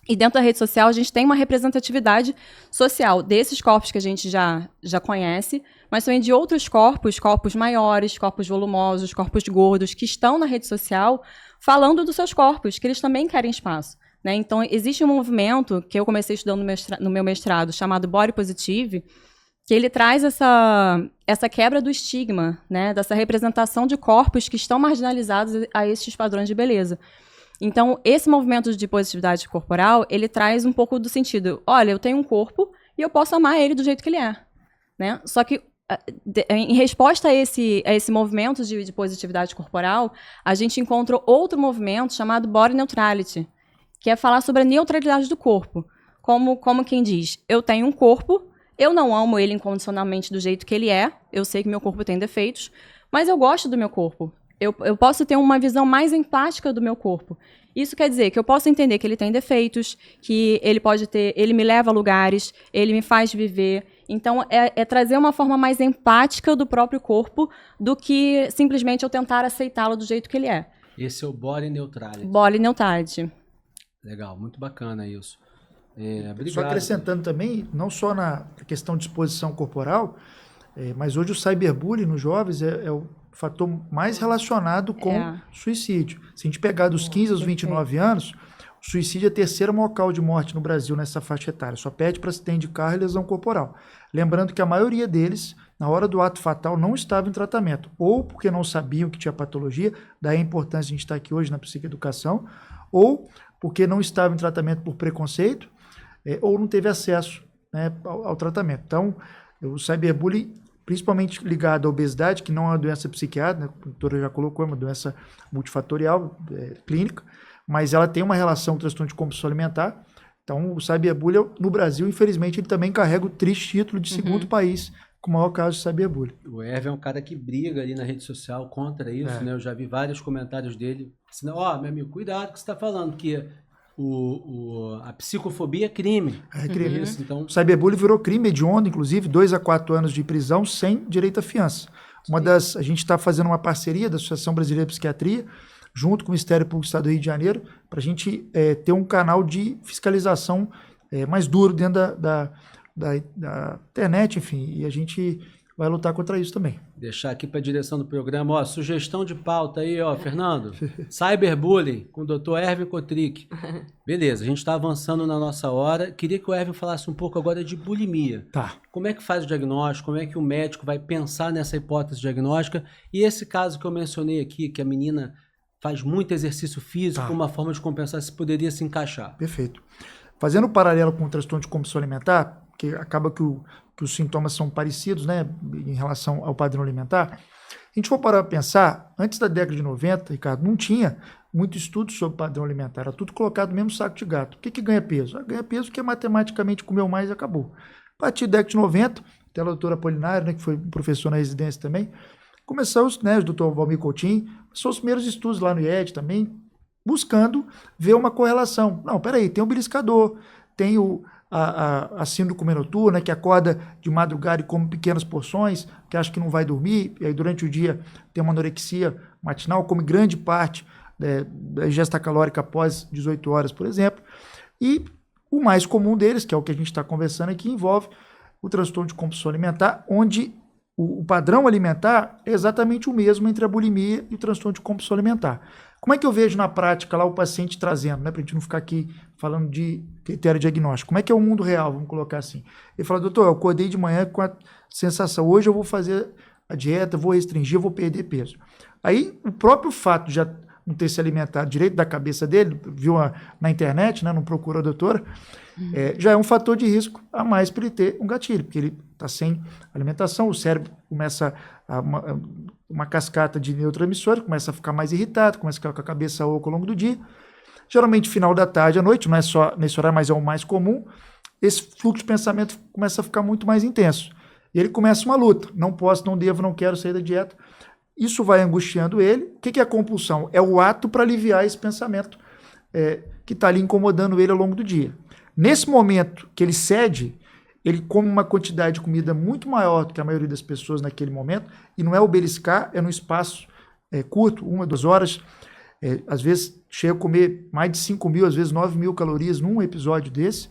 E dentro da rede social, a gente tem uma representatividade social desses corpos que a gente já conhece, mas também de outros corpos maiores, corpos volumosos, corpos gordos, que estão na rede social falando dos seus corpos, que eles também querem espaço, né? Então, existe um movimento que eu comecei estudando no meu mestrado, chamado Body Positive, que ele traz essa quebra do estigma, né? Dessa representação de corpos que estão marginalizados a esses padrões de beleza. Então, esse movimento de positividade corporal, ele traz um pouco do sentido, olha, eu tenho um corpo e eu posso amar ele do jeito que ele é, né? Só que, em resposta a esse movimento de positividade corporal, a gente encontrou outro movimento chamado Body Neutrality, que é falar sobre a neutralidade do corpo. Como quem diz, eu tenho um corpo, eu não amo ele incondicionalmente do jeito que ele é, eu sei que meu corpo tem defeitos, mas eu gosto do meu corpo. Eu posso ter uma visão mais empática do meu corpo. Isso quer dizer que eu posso entender que ele tem defeitos, que ele me leva a lugares, ele me faz viver. Então, é trazer uma forma mais empática do próprio corpo do que simplesmente eu tentar aceitá-lo do jeito que ele é. Esse é o Body Neutrality. Body Neutrality. Legal, muito bacana isso. Obrigado. Só acrescentando também, não só na questão de exposição corporal, mas hoje o cyberbullying nos jovens é o fator mais relacionado com suicídio. Se a gente pegar dos 15 aos 29 anos, o suicídio é a terceira maior causa de morte no Brasil nessa faixa etária. Só perde para acidente de carro e lesão corporal. Lembrando que a maioria deles, na hora do ato fatal, não estava em tratamento. Ou porque não sabiam que tinha patologia, daí a importância de a gente estar aqui hoje na psicoeducação, ou porque não estava em tratamento por preconceito, ou não teve acesso, né, ao tratamento. Então, o cyberbullying, principalmente ligado à obesidade, que não é uma doença psiquiátrica, né, a doutora já colocou, é uma doença multifatorial, clínica, mas ela tem uma relação com o transtorno de compulsão alimentar. Então, o cyberbullying, no Brasil, infelizmente, ele também carrega o triste título de segundo país com o maior caso de cyberbullying. O Hervé é um cara que briga ali na rede social contra isso, né? Eu já vi vários comentários dele. Meu amigo, cuidado com o que você está falando, que a psicofobia é crime. É crime. Isso, então... O cyberbullying virou crime hediondo, inclusive, 2 a 4 anos de prisão sem direito à fiança. A gente está fazendo uma parceria da Associação Brasileira de Psiquiatria, junto com o Ministério Público do Estado do Rio de Janeiro, para a gente ter um canal de fiscalização mais duro dentro da internet, enfim, e a gente vai lutar contra isso também. Deixar aqui para a direção do programa, sugestão de pauta aí, Fernando, cyberbullying com o Dr. Erwin Kotrick. Beleza, a gente está avançando na nossa hora. Queria que o Erwin falasse um pouco agora de bulimia. Tá. Como é que faz o diagnóstico? Como é que o médico vai pensar nessa hipótese diagnóstica? E esse caso que eu mencionei aqui, que a menina faz muito exercício físico, uma forma de compensar, se poderia se encaixar. Perfeito. Fazendo um paralelo com o transtorno de compulsão alimentar, que acaba que os sintomas são parecidos, né, em relação ao padrão alimentar, a gente for parar para pensar, antes da década de 90, Ricardo, não tinha muito estudo sobre padrão alimentar, era tudo colocado no mesmo saco de gato. O que ganha peso? Ganha peso que matematicamente comeu mais e acabou. A partir da década de 90, até a doutora Apolinário, né, que foi professor na residência também, começou o doutor Valmir Coutinho, começou os primeiros estudos lá no IED também, buscando ver uma correlação. Não, peraí, tem o beliscador, tem a síndrome do comenotur, né, que acorda de madrugada e come pequenas porções, que acha que não vai dormir, e aí durante o dia tem uma anorexia matinal, come grande parte da ingesta calórica após 18 horas, por exemplo. E o mais comum deles, que é o que a gente está conversando aqui, envolve o transtorno de compulsão alimentar, onde o padrão alimentar é exatamente o mesmo entre a bulimia e o transtorno de compulsão alimentar. Como é que eu vejo na prática lá o paciente trazendo, né, para a gente não ficar aqui falando de critério diagnóstico? Como é que é o mundo real, vamos colocar assim? Ele fala, doutor, eu acordei de manhã com a sensação, hoje eu vou fazer a dieta, vou restringir, vou perder peso. Aí o próprio fato de já não ter se alimentado direito da cabeça dele, viu na internet, né, não procurou a doutora, já é um fator de risco a mais para ele ter um gatilho, porque ele está sem alimentação, o cérebro começa uma cascata de neurotransmissores, começa a ficar mais irritado, começa a ficar com a cabeça oca ao longo do dia. Geralmente, final da tarde à noite, não é só nesse horário, mas é o mais comum, esse fluxo de pensamento começa a ficar muito mais intenso. E ele começa uma luta, não posso, não devo, não quero sair da dieta. Isso vai angustiando ele. O que é a compulsão? É o ato para aliviar esse pensamento que está ali incomodando ele ao longo do dia. Nesse momento que ele cede, ele come uma quantidade de comida muito maior do que a maioria das pessoas naquele momento, e não é o beliscar, é no espaço curto, 1, 2 horas. Às vezes chega a comer mais de 5.000, às vezes 9.000 calorias num episódio desse.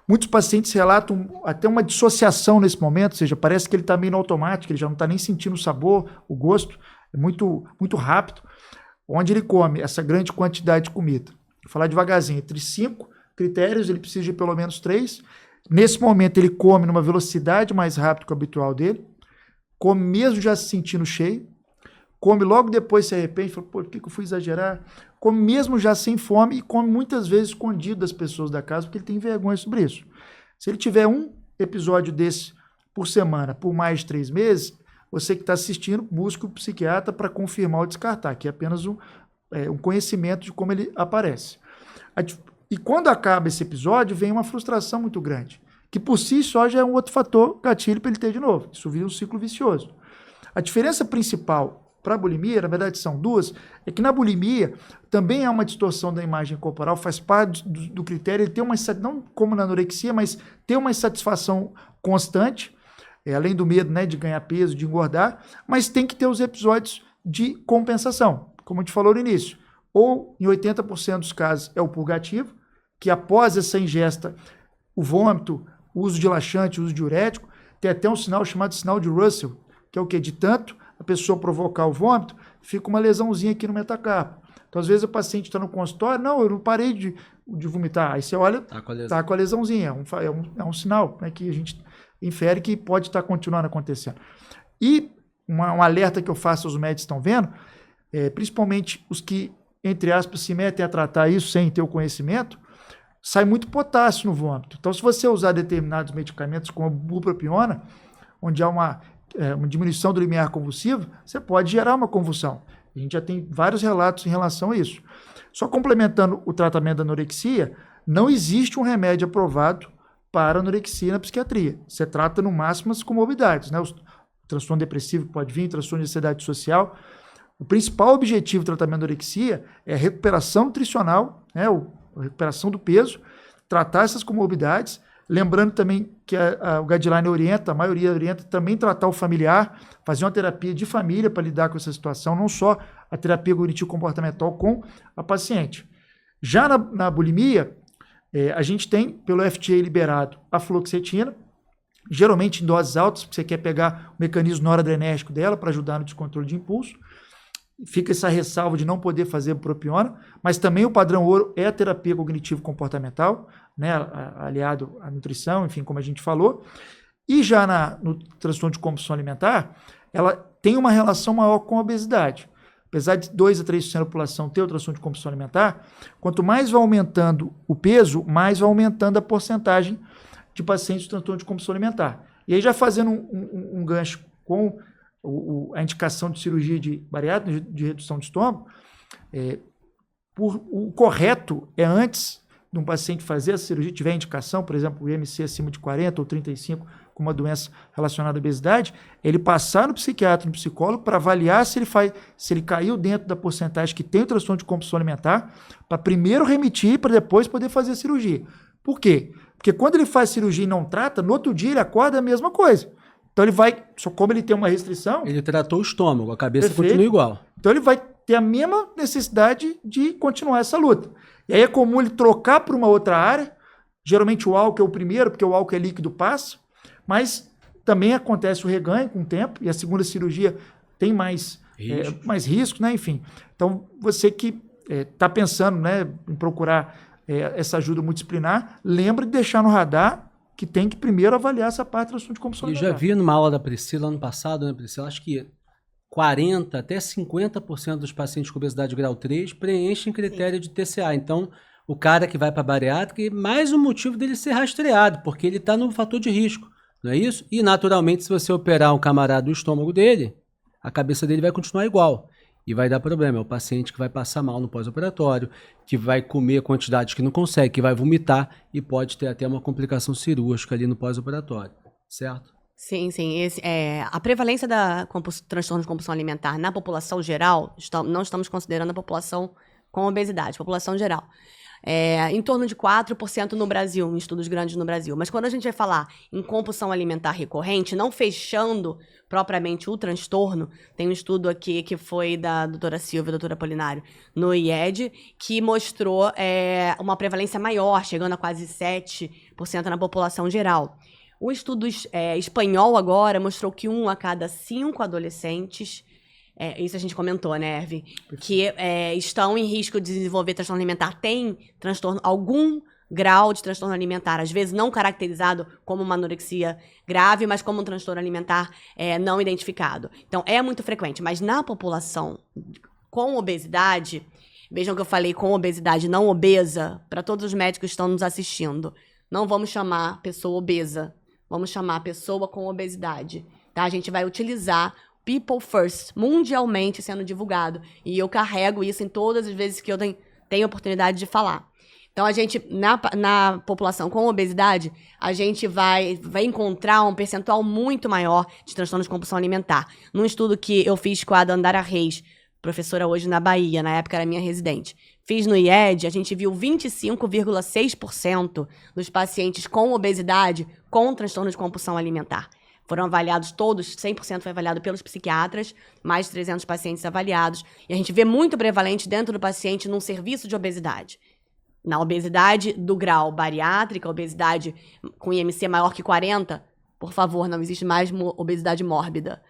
Muitos pacientes relatam até uma dissociação nesse momento, ou seja, parece que ele está meio no automático, ele já não está nem sentindo o sabor, o gosto, é muito, muito rápido, onde ele come essa grande quantidade de comida. Vou falar devagarzinho, entre 5 critérios, ele precisa de pelo menos 3. Nesse momento, ele come numa velocidade mais rápida que o habitual dele, come mesmo já se sentindo cheio, come logo depois se arrepende, fala, por que eu fui exagerar? Come mesmo já sem fome e come muitas vezes escondido das pessoas da casa, porque ele tem vergonha sobre isso. Se ele tiver um episódio desse por semana, por mais de 3 meses, você que está assistindo, busque o psiquiatra para confirmar ou descartar, que é apenas um conhecimento de como ele aparece. E quando acaba esse episódio, vem uma frustração muito grande, que por si só já é um outro fator gatilho para ele ter de novo. Isso vira um ciclo vicioso. A diferença principal para a bulimia, na verdade são duas, é que na bulimia também há uma distorção da imagem corporal, faz parte do critério, ele tem uma, não como na anorexia, mas tem uma insatisfação constante, além do medo, né, de ganhar peso, de engordar, mas tem que ter os episódios de compensação, como a gente falou no início, ou em 80% dos casos é o purgativo, que após essa ingesta, o vômito, o uso de laxante, o uso de diurético, tem até um sinal chamado sinal de Russell, que é o quê? De tanto a pessoa provocar o vômito, fica uma lesãozinha aqui no metacarpo. Então, às vezes, o paciente está no consultório, não, eu não parei de vomitar. Aí você olha, tá com a lesãozinha. É um sinal, né, que a gente infere que pode estar continuando acontecendo. E um alerta que eu faço aos médicos que estão vendo, principalmente os que, entre aspas, se metem a tratar isso sem ter o conhecimento, sai muito potássio no vômito. Então, se você usar determinados medicamentos como a bupropiona, onde há uma diminuição do limiar convulsivo, você pode gerar uma convulsão. A gente já tem vários relatos em relação a isso. Só complementando o tratamento da anorexia, não existe um remédio aprovado para anorexia na psiquiatria. Você trata no máximo as comorbidades, né? O transtorno depressivo que pode vir, transtorno de ansiedade social. O principal objetivo do tratamento da anorexia é a recuperação nutricional, né? A recuperação do peso, tratar essas comorbidades. Lembrando também que o guideline orienta, a maioria orienta também tratar o familiar, fazer uma terapia de família para lidar com essa situação, não só a terapia cognitivo-comportamental com a paciente. Já na bulimia, a gente tem, pelo FDA liberado, a fluoxetina, geralmente em doses altas, porque você quer pegar o mecanismo noradrenérgico dela para ajudar no descontrole de impulso. Fica essa ressalva de não poder fazer propiona, mas também o padrão ouro é a terapia cognitivo-comportamental, né, aliado à nutrição, enfim, como a gente falou. E já no transtorno de compulsão alimentar, ela tem uma relação maior com a obesidade. Apesar de 2 a 3% da população ter o transtorno de compulsão alimentar, quanto mais vai aumentando o peso, mais vai aumentando a porcentagem de pacientes com transtorno de compulsão alimentar. E aí já fazendo um gancho com a indicação de cirurgia de bariátrica, de redução de estômago, o correto é antes de um paciente fazer a cirurgia, tiver indicação, por exemplo, o IMC acima de 40 ou 35, com uma doença relacionada à obesidade, ele passar no psiquiatra, no psicólogo, para avaliar se ele caiu dentro da porcentagem que tem o transtorno de compulsão alimentar, para primeiro remitir, para depois poder fazer a cirurgia. Por quê? Porque quando ele faz cirurgia e não trata, no outro dia ele acorda a mesma coisa. Então ele vai, só como ele tem uma restrição... Ele tratou o estômago, a cabeça perfeito, continua igual. Então ele vai ter a mesma necessidade de continuar essa luta. E aí é comum ele trocar para uma outra área, geralmente o álcool é o primeiro, porque o álcool é líquido passa, mas também acontece o reganho com o tempo, e a segunda cirurgia tem mais riscos, né? Enfim. Então, você que está pensando, né, em procurar essa ajuda multidisciplinar, lembra de deixar no radar que tem que primeiro avaliar essa parte do assunto de compulsão alimentar. Eu já vi numa aula da Priscila ano passado, né, Priscila? Acho que 40% até 50% dos pacientes com obesidade grau 3 preenchem critério de TCA. Então, o cara que vai para a bariátrica, mais um motivo dele ser rastreado, porque ele está no fator de risco, não é isso? E, naturalmente, se você operar um camarada do estômago dele, a cabeça dele vai continuar igual. E vai dar problema. É o paciente que vai passar mal no pós-operatório, que vai comer quantidades que não consegue, que vai vomitar e pode ter até uma complicação cirúrgica ali no pós-operatório, certo? Sim. A prevalência da transtorno de compulsão alimentar na população geral, não estamos considerando a população com obesidade, população geral. Em torno de 4% no Brasil, em estudos grandes no Brasil. Mas quando a gente vai falar em compulsão alimentar recorrente, não fechando propriamente o transtorno, tem um estudo aqui que foi da doutora Silvia e doutora Apolinário no IED, que mostrou uma prevalência maior, chegando a quase 7% na população geral. O estudo espanhol agora mostrou que 1 a cada 5 adolescentes, isso a gente comentou, né, Ervin? Que estão em risco de desenvolver transtorno alimentar, tem algum grau de transtorno alimentar, às vezes não caracterizado como uma anorexia grave, mas como um transtorno alimentar não identificado. Então, é muito frequente, mas na população com obesidade, vejam que eu falei com obesidade não obesa, para todos os médicos que estão nos assistindo, não vamos chamar pessoa obesa, vamos chamar pessoa com obesidade, tá? A gente vai utilizar People First, mundialmente sendo divulgado. E eu carrego isso em todas as vezes que eu tenho oportunidade de falar. Então, a gente, na população com obesidade, a gente vai encontrar um percentual muito maior de transtorno de compulsão alimentar. Num estudo que eu fiz com a Dandara Reis, professora hoje na Bahia, na época era minha residente, fiz no IED, a gente viu 25,6% dos pacientes com obesidade com transtorno de compulsão alimentar. Foram avaliados todos, 100% foi avaliado pelos psiquiatras, mais de 300 pacientes avaliados. E a gente vê muito prevalente dentro do paciente num serviço de obesidade. Na obesidade do grau bariátrica, obesidade com IMC maior que 40, por favor, não existe mais obesidade mórbida.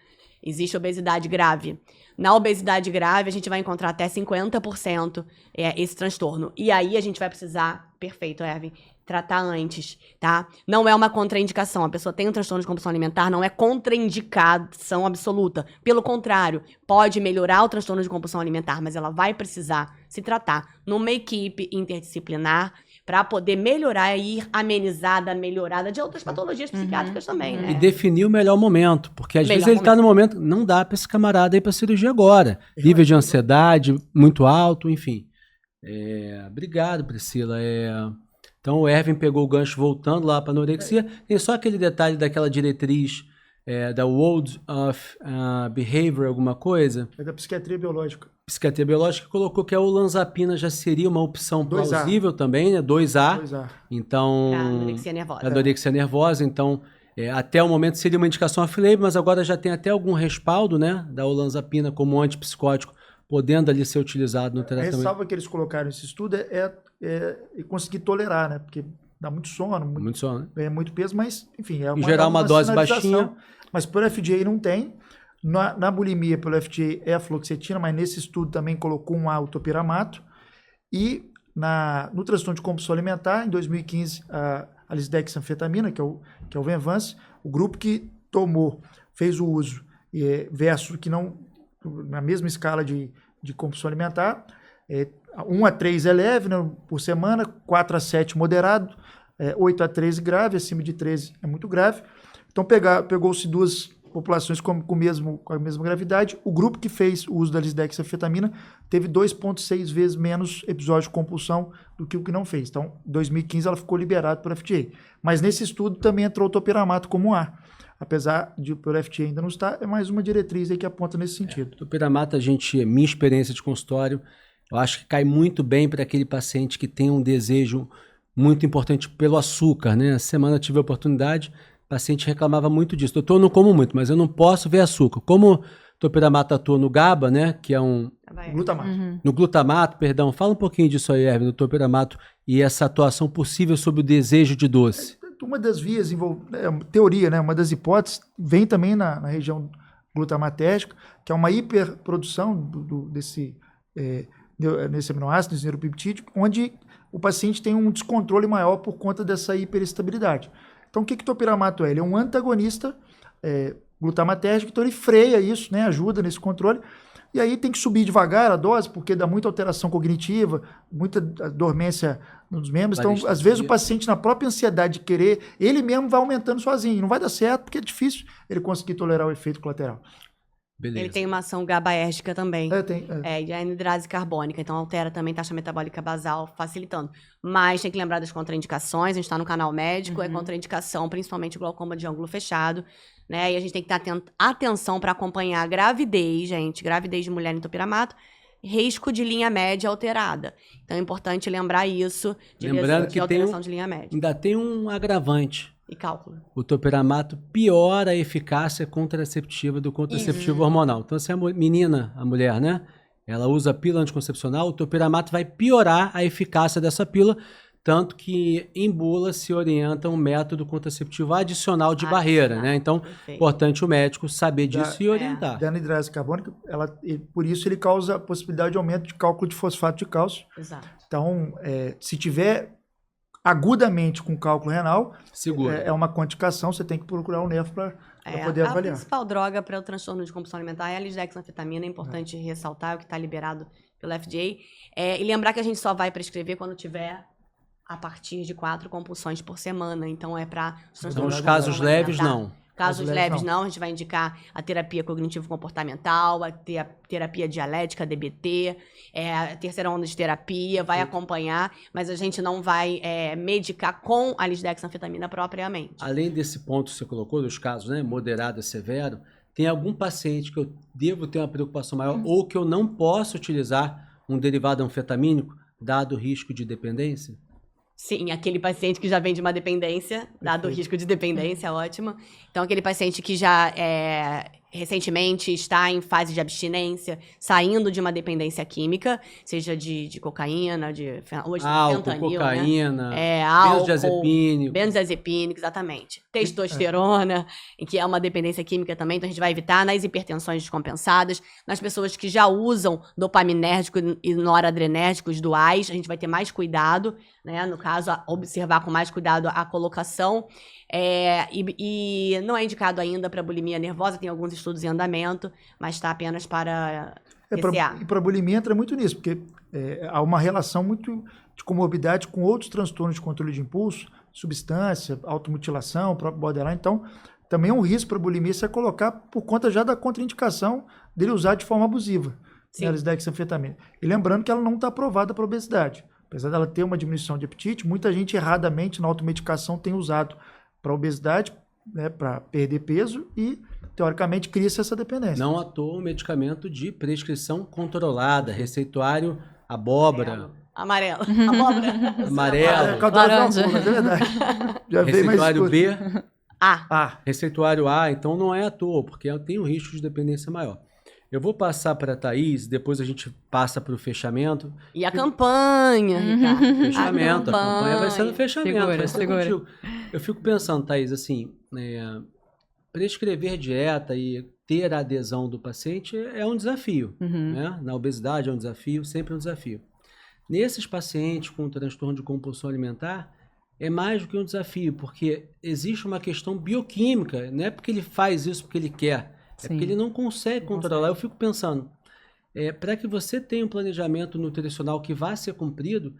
Existe obesidade grave. Na obesidade grave, a gente vai encontrar até 50% esse transtorno. E aí a gente vai precisar, perfeito, Ervin, tratar antes, tá? Não é uma contraindicação. A pessoa tem um transtorno de compulsão alimentar, não é contraindicação absoluta. Pelo contrário, pode melhorar o transtorno de compulsão alimentar, mas ela vai precisar se tratar numa equipe interdisciplinar para poder melhorar e ir amenizada, melhorada de outras patologias psiquiátricas também, né? E definir o melhor momento, porque às vezes ele está no momento, não dá para esse camarada ir para cirurgia agora. Nível de ansiedade muito alto, enfim. Obrigado, Priscila. Então o Ervin pegou o gancho voltando lá para a anorexia. Tem só aquele detalhe daquela diretriz da World of Behavior, alguma coisa. É da psiquiatria biológica. Psiquiatria biológica colocou que a olanzapina já seria uma opção plausível também, né? 2A. Então, pra anorexia nervosa. Anorexia nervosa, então, até o momento seria uma indicação off-label, mas agora já tem até algum respaldo, né? Da olanzapina como antipsicótico, podendo ali ser utilizado no tratamento. A ressalva que eles colocaram nesse estudo é conseguir tolerar, né? Porque dá muito sono, muito peso, mas, enfim, é em geral, uma dose baixinha. Mas pelo FDA não tem. Na bulimia, pelo FDA, é a fluoxetina, mas nesse estudo também colocou um topiramato. E no transtorno de compulsão alimentar, em 2015, a lisdexanfetamina, que é o Venvance, o grupo que fez o uso, versus que não, na mesma escala de compulsão alimentar, 1 a 3 é leve, né, por semana, 4 a 7 moderado, 8 a 13 grave, acima de 13 é muito grave. Então pegou-se duas populações com a mesma gravidade, o grupo que fez o uso da lisdexanfetamina teve 2,6 vezes menos episódios de compulsão do que o que não fez. Então, em 2015 ela ficou liberada pelo FDA. Mas nesse estudo também entrou o topiramato como A. Apesar de pelo FDA ainda não estar, é mais uma diretriz aí que aponta nesse sentido. Topiramato, minha experiência de consultório, eu acho que cai muito bem para aquele paciente que tem um desejo muito importante pelo açúcar, né? Essa semana eu tive a oportunidade, o paciente reclamava muito disso. Doutor, eu não como muito, mas eu não posso ver açúcar. Como o topiramato atua no GABA, né? Que é Glutamato. no glutamato, perdão. Fala um pouquinho disso aí, Erwin, do topiramato e essa atuação possível sobre o desejo de doce. Uma das vias, teoria, né? Uma das hipóteses, vem também na região glutamatérgica, que é uma hiperprodução desse aminoácido, desse neuropeptídeo, onde o paciente tem um descontrole maior por conta dessa hiperestabilidade. Então, o que o topiramato é? Ele é um antagonista glutamatérgico, então ele freia isso, né? Ajuda nesse controle. E aí tem que subir devagar a dose, porque dá muita alteração cognitiva, muita dormência nos membros. Então, às vezes, o paciente, na própria ansiedade de querer, ele mesmo vai aumentando sozinho. Não vai dar certo, porque é difícil ele conseguir tolerar o efeito colateral. Beleza. Ele tem uma ação GABAérgica também. Tem. E a anidrase carbônica, então altera também a taxa metabólica basal, facilitando. Mas tem que lembrar das contraindicações, a gente está no canal médico, é contraindicação, principalmente glaucoma de ângulo fechado, né? E a gente tem que ter atenção para acompanhar a gravidez, gente, gravidez de mulher em topiramato, risco de linha média alterada. Então é importante lembrar isso, Lembrando que alteração de linha média. ainda tem um agravante. E cálculo. O topiramato piora a eficácia contraceptiva do contraceptivo hormonal. Então, se a mulher, né? Ela usa a pílula anticoncepcional, o topiramato vai piorar a eficácia dessa pílula, tanto que em bula se orienta um método contraceptivo adicional de barreira, né? Então, importante o médico saber disso e orientar. Da anidrase carbônica, por isso ele causa a possibilidade de aumento de cálculo de fosfato de cálcio. Exato. Então, se tiver agudamente com cálculo renal, segura. É uma contraindicação, você tem que procurar o nefro para poder avaliar. A principal droga para o transtorno de compulsão alimentar é a lisdexanfetamina, é importante ressaltar, é o que está liberado pelo FDA. E lembrar que a gente só vai prescrever quando tiver a partir de 4 compulsões por semana, então é para Então, os casos leves, não. Casos leves não, a gente vai indicar a terapia cognitivo-comportamental, a terapia dialética, DBT, a terceira onda de terapia, vai acompanhar, mas a gente não vai medicar com a lisdexanfetamina propriamente. Além desse ponto que você colocou, dos casos, né, moderado a severo, tem algum paciente que eu devo ter uma preocupação maior ou que eu não posso utilizar um derivado anfetamínico, dado o risco de dependência? Sim, aquele paciente que já vem de uma dependência, dado o risco de dependência, ótimo. Então, aquele paciente que já recentemente está em fase de abstinência, saindo de uma dependência química, seja de cocaína, hoje álcool, fentanil, cocaína, né? Benzodiazepínico, exatamente. Testosterona, que é uma dependência química também, então a gente vai evitar nas hipertensões descompensadas, nas pessoas que já usam dopaminérgico e noradrenérgicos duais, a gente vai ter mais cuidado, né? No caso, observar com mais cuidado a colocação. E não é indicado ainda para bulimia nervosa, tem alguns estudos em andamento, mas está apenas para TCA. E para bulimia entra muito nisso, porque há uma relação muito de comorbidade com outros transtornos de controle de impulso, substância, automutilação, próprio borderline. Então, também é um risco para bulimia se colocar por conta já da contraindicação dele usar de forma abusiva a lisdexanfetamina. E lembrando que ela não está aprovada para obesidade. Apesar dela ter uma diminuição de apetite, muita gente erradamente na automedicação tem usado para obesidade, né, para perder peso e, teoricamente, cria-se essa dependência. Não à toa um medicamento de prescrição controlada, receituário abóbora. Amarelo. Abóbora. Amarelo. Laranja. É verdade. Já veio mais Receituário B. A. Receituário A, então não é à toa, porque tem um risco de dependência maior. Eu vou passar para a Thaís, depois a gente passa para o fechamento. E a campanha, Ricardo. Fechamento, a campanha vai ser no fechamento. Segura. Eu fico pensando, Thaís, assim, prescrever dieta e ter a adesão do paciente é um desafio. Né? Na obesidade é um desafio, sempre é um desafio. Nesses pacientes com transtorno de compulsão alimentar, é mais do que um desafio, porque existe uma questão bioquímica, não é porque ele faz isso porque ele quer. É porque ele não consegue controlar. Eu fico pensando, para que você tenha um planejamento nutricional que vá ser cumprido,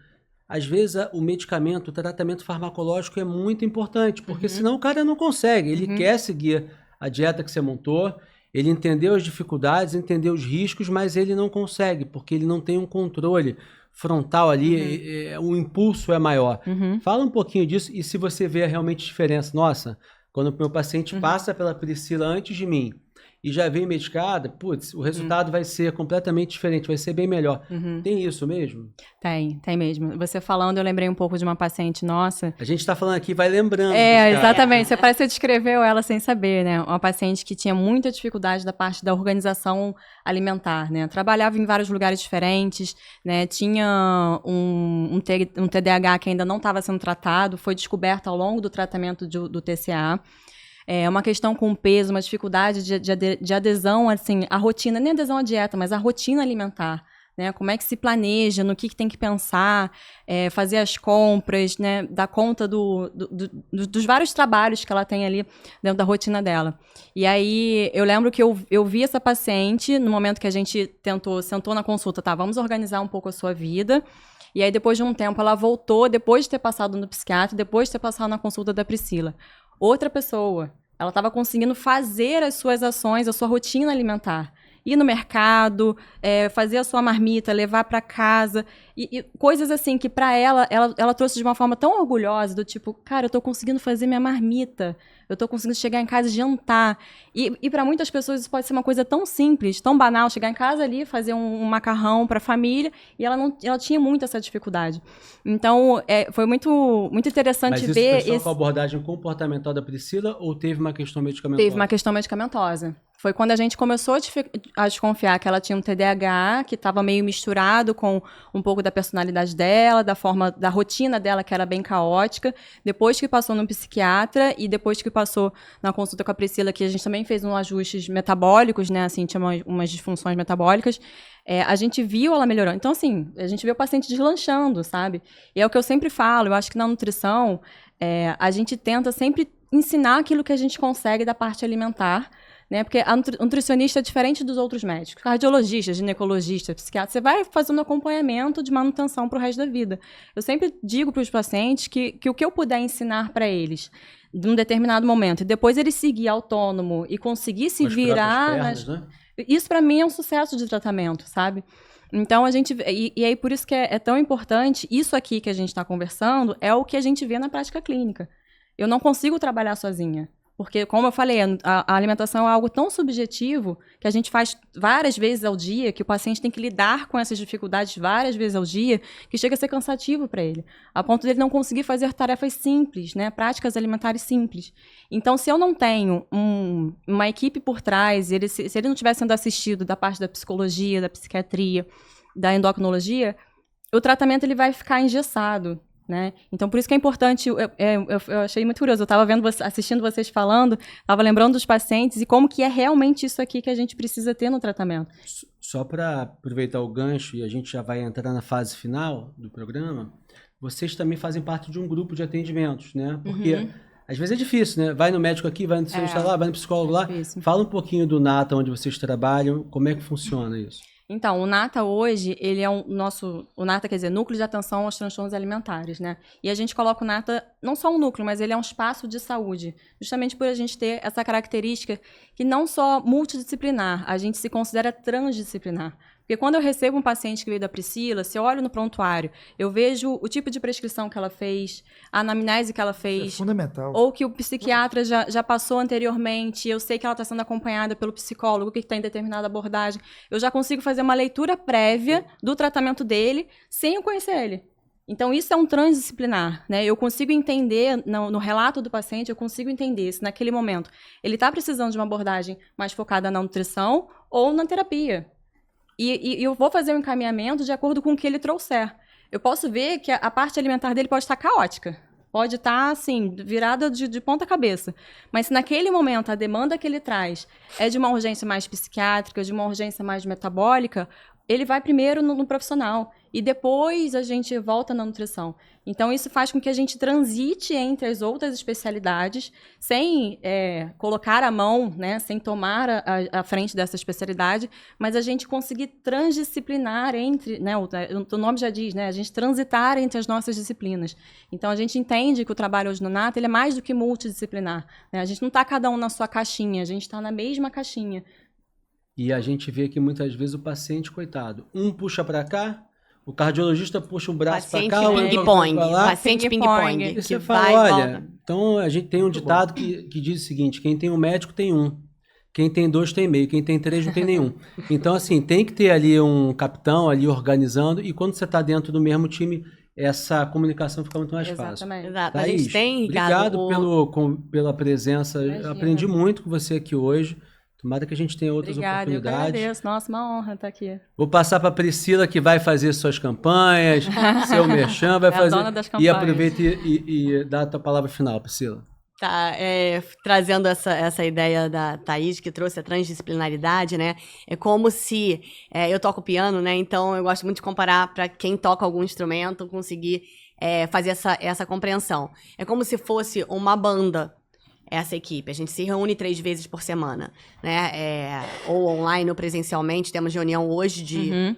às vezes o medicamento, o tratamento farmacológico é muito importante, porque senão o cara não consegue. Ele quer seguir a dieta que você montou, ele entendeu as dificuldades, entendeu os riscos, mas ele não consegue, porque ele não tem um controle frontal ali, o impulso é maior. Fala um pouquinho disso e se você vê realmente diferença. Nossa, quando o meu paciente passa pela Priscila antes de mim e já vem medicada, putz, o resultado vai ser completamente diferente, vai ser bem melhor. Tem isso mesmo? Tem mesmo. Você falando, eu lembrei um pouco de uma paciente nossa. A gente tá falando aqui, vai lembrando. Exatamente. Você parece que você descreveu ela sem saber, né? Uma paciente que tinha muita dificuldade da parte da organização alimentar, né? Trabalhava em vários lugares diferentes, né? Tinha um TDAH que ainda não estava sendo tratado, foi descoberto ao longo do tratamento do TCA. É uma questão com peso, uma dificuldade de adesão, assim, à rotina, nem adesão à dieta, mas à rotina alimentar, né? Como é que se planeja, no que tem que pensar, fazer as compras, né? Dar conta dos vários trabalhos que ela tem ali dentro da rotina dela. E aí, eu lembro que eu vi essa paciente, no momento que a gente sentou na consulta, tá, vamos organizar um pouco a sua vida. E aí, depois de um tempo, ela voltou, depois de ter passado no psiquiatra, depois de ter passado na consulta da Priscila. Outra pessoa, ela estava conseguindo fazer as suas ações, a sua rotina alimentar. Ir no mercado, fazer a sua marmita, levar para casa. E coisas assim que para ela trouxe de uma forma tão orgulhosa, do tipo, cara, eu estou conseguindo fazer minha marmita, eu estou conseguindo chegar em casa e jantar. E para muitas pessoas isso pode ser uma coisa tão simples, tão banal, chegar em casa ali, fazer um macarrão para a família, e ela tinha muito essa dificuldade. Então, foi muito interessante ver... Mas isso foi só com a abordagem comportamental da Priscila ou teve uma questão medicamentosa? Teve uma questão medicamentosa. Foi quando a gente começou a desconfiar que ela tinha um TDAH, que estava meio misturado com um pouco da personalidade dela, da rotina dela, que era bem caótica. Depois que passou no psiquiatra e depois que passou na consulta com a Priscila, que a gente também fez uns ajustes metabólicos, né? Assim, tinha umas disfunções metabólicas. A gente viu ela melhorando. Então, assim, a gente vê o paciente deslanchando, sabe? E é o que eu sempre falo, eu acho que na nutrição, a gente tenta sempre ensinar aquilo que a gente consegue da parte alimentar, né? Porque o nutricionista é diferente dos outros médicos. Cardiologista, ginecologista, psiquiatra, você vai fazendo acompanhamento de manutenção para o resto da vida. Eu sempre digo para os pacientes que o que eu puder ensinar para eles num determinado momento, e depois ele seguir autônomo e conseguir se virar... né? Isso, para mim, é um sucesso de tratamento, sabe? Então, a gente... E aí, por isso que é tão importante, isso aqui que a gente está conversando é o que a gente vê na prática clínica. Eu não consigo trabalhar sozinha. Porque, como eu falei, a alimentação é algo tão subjetivo que a gente faz várias vezes ao dia, que o paciente tem que lidar com essas dificuldades várias vezes ao dia, que chega a ser cansativo para ele, a ponto dele não conseguir fazer tarefas simples, né? Práticas alimentares simples. Então, se eu não tenho uma equipe por trás, se ele não estiver sendo assistido da parte da psicologia, da psiquiatria, da endocrinologia, o tratamento ele vai ficar engessado. Né? Então, por isso que é importante, eu achei muito curioso, eu estava assistindo vocês falando, estava lembrando dos pacientes e como que é realmente isso aqui que a gente precisa ter no tratamento. Só para aproveitar o gancho e a gente já vai entrar na fase final do programa, vocês também fazem parte de um grupo de atendimentos, né? Porque às vezes é difícil, né? Vai no médico aqui, vai no nutricionista lá, vai no psicólogo lá. Difícil. Fala um pouquinho do Nata, onde vocês trabalham, como é que funciona isso? Então, o NATA hoje, ele é o NATA quer dizer, Núcleo de Atenção aos Transtornos Alimentares, né? E a gente coloca o NATA, não só um núcleo, mas ele é um espaço de saúde, justamente por a gente ter essa característica que não só multidisciplinar, a gente se considera transdisciplinar. Porque quando eu recebo um paciente que veio da Priscila, se eu olho no prontuário, eu vejo o tipo de prescrição que ela fez, a anamnese que ela fez. Isso é fundamental. Ou que o psiquiatra já passou anteriormente, eu sei que ela está sendo acompanhada pelo psicólogo, que está em determinada abordagem. Eu já consigo fazer uma leitura prévia do tratamento dele, sem eu conhecer ele. Então, isso é um transdisciplinar, né? Eu consigo entender, no relato do paciente, eu consigo entender se naquele momento ele está precisando de uma abordagem mais focada na nutrição ou na terapia. E eu vou fazer um encaminhamento de acordo com o que ele trouxer. Eu posso ver que a parte alimentar dele pode estar caótica. Pode estar, assim, virada de ponta cabeça. Mas se naquele momento a demanda que ele traz é de uma urgência mais psiquiátrica, de uma urgência mais metabólica, ele vai primeiro no profissional. e depois a gente volta na nutrição. Então, isso faz com que a gente transite entre as outras especialidades sem colocar a mão, né, sem tomar a frente dessa especialidade, mas a gente conseguir transdisciplinar entre, né, o nome já diz, né, a gente transitar entre as nossas disciplinas. Então, a gente entende que o trabalho hoje no NATA ele é mais do que multidisciplinar, né? A gente não está cada um na sua caixinha, a gente está na mesma caixinha. E a gente vê que muitas vezes o paciente, coitado, um puxa para cá, o cardiologista puxa o braço para cá, o ping-pong, paciente ping-pong. E você fala, olha, então a gente tem um ditado que diz o seguinte, quem tem um médico tem um, quem tem 2 tem meio, quem tem 3 não tem nenhum. Então, assim, tem que ter ali um capitão ali organizando, e quando você está dentro do mesmo time, essa comunicação fica muito mais fácil. Exato. Thaís, a gente tem, Ricardo, obrigado pela presença. Imagina. Aprendi muito com você aqui hoje. Tomara que a gente tenha outras oportunidades. Eu que agradeço. Nossa, uma honra estar aqui. Vou passar para a Priscila, que vai fazer suas campanhas, seu merchan, vai fazer. A dona das campanhas. E aproveita e dá a tua palavra final, Priscila. Tá, trazendo essa ideia da Thaís, que trouxe a transdisciplinaridade, né? É como se eu toco piano, né? Então eu gosto muito de comparar para quem toca algum instrumento conseguir fazer essa compreensão. É como se fosse uma banda. Essa equipe. A gente se reúne 3 vezes por semana, né? Ou online ou presencialmente. Temos reunião hoje de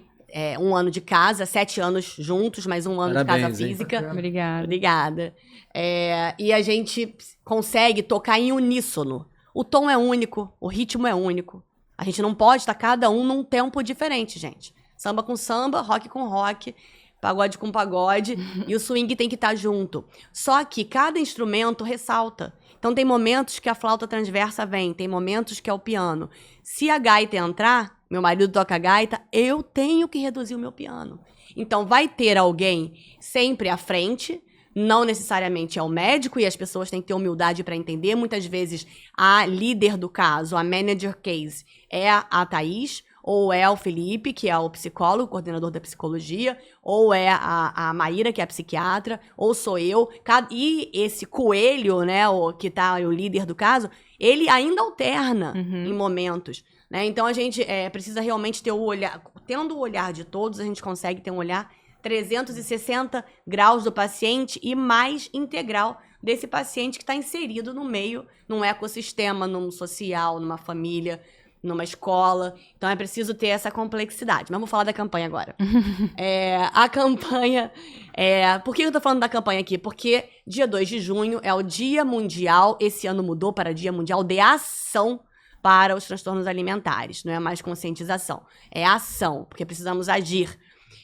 1 ano de casa, 7 anos juntos, mais 1 ano Parabéns, de casa física. Obrigada. Obrigada. E a gente consegue tocar em uníssono. O tom é único, o ritmo é único. A gente não pode estar cada um num tempo diferente, gente. Samba com samba, rock com rock, pagode com pagode, e o swing tem que estar junto. Só que cada instrumento ressalta. Então, tem momentos que a flauta transversa vem, tem momentos que é o piano. Se a gaita entrar, meu marido toca gaita, eu tenho que reduzir o meu piano. Então, vai ter alguém sempre à frente, não necessariamente é o médico, e as pessoas têm que ter humildade para entender. Muitas vezes, a líder do caso, a manager case, é a Thaís, ou é o Felipe, que é o psicólogo, coordenador da psicologia, ou é a Maíra, que é a psiquiatra, ou sou eu. E esse coelho, né, que tá o líder do caso, ele ainda alterna em momentos, né? Então a gente precisa realmente ter o olhar, tendo o olhar de todos, a gente consegue ter um olhar 360 graus do paciente e mais integral desse paciente que está inserido no meio, num ecossistema, num social, numa família, numa escola. Então é preciso ter essa complexidade. Mas vamos falar da campanha agora. A campanha... Por que eu tô falando da campanha aqui? Porque dia 2 de junho é o Dia Mundial, esse ano mudou para Dia Mundial de Ação para os Transtornos Alimentares. Não é mais conscientização, é ação, porque precisamos agir.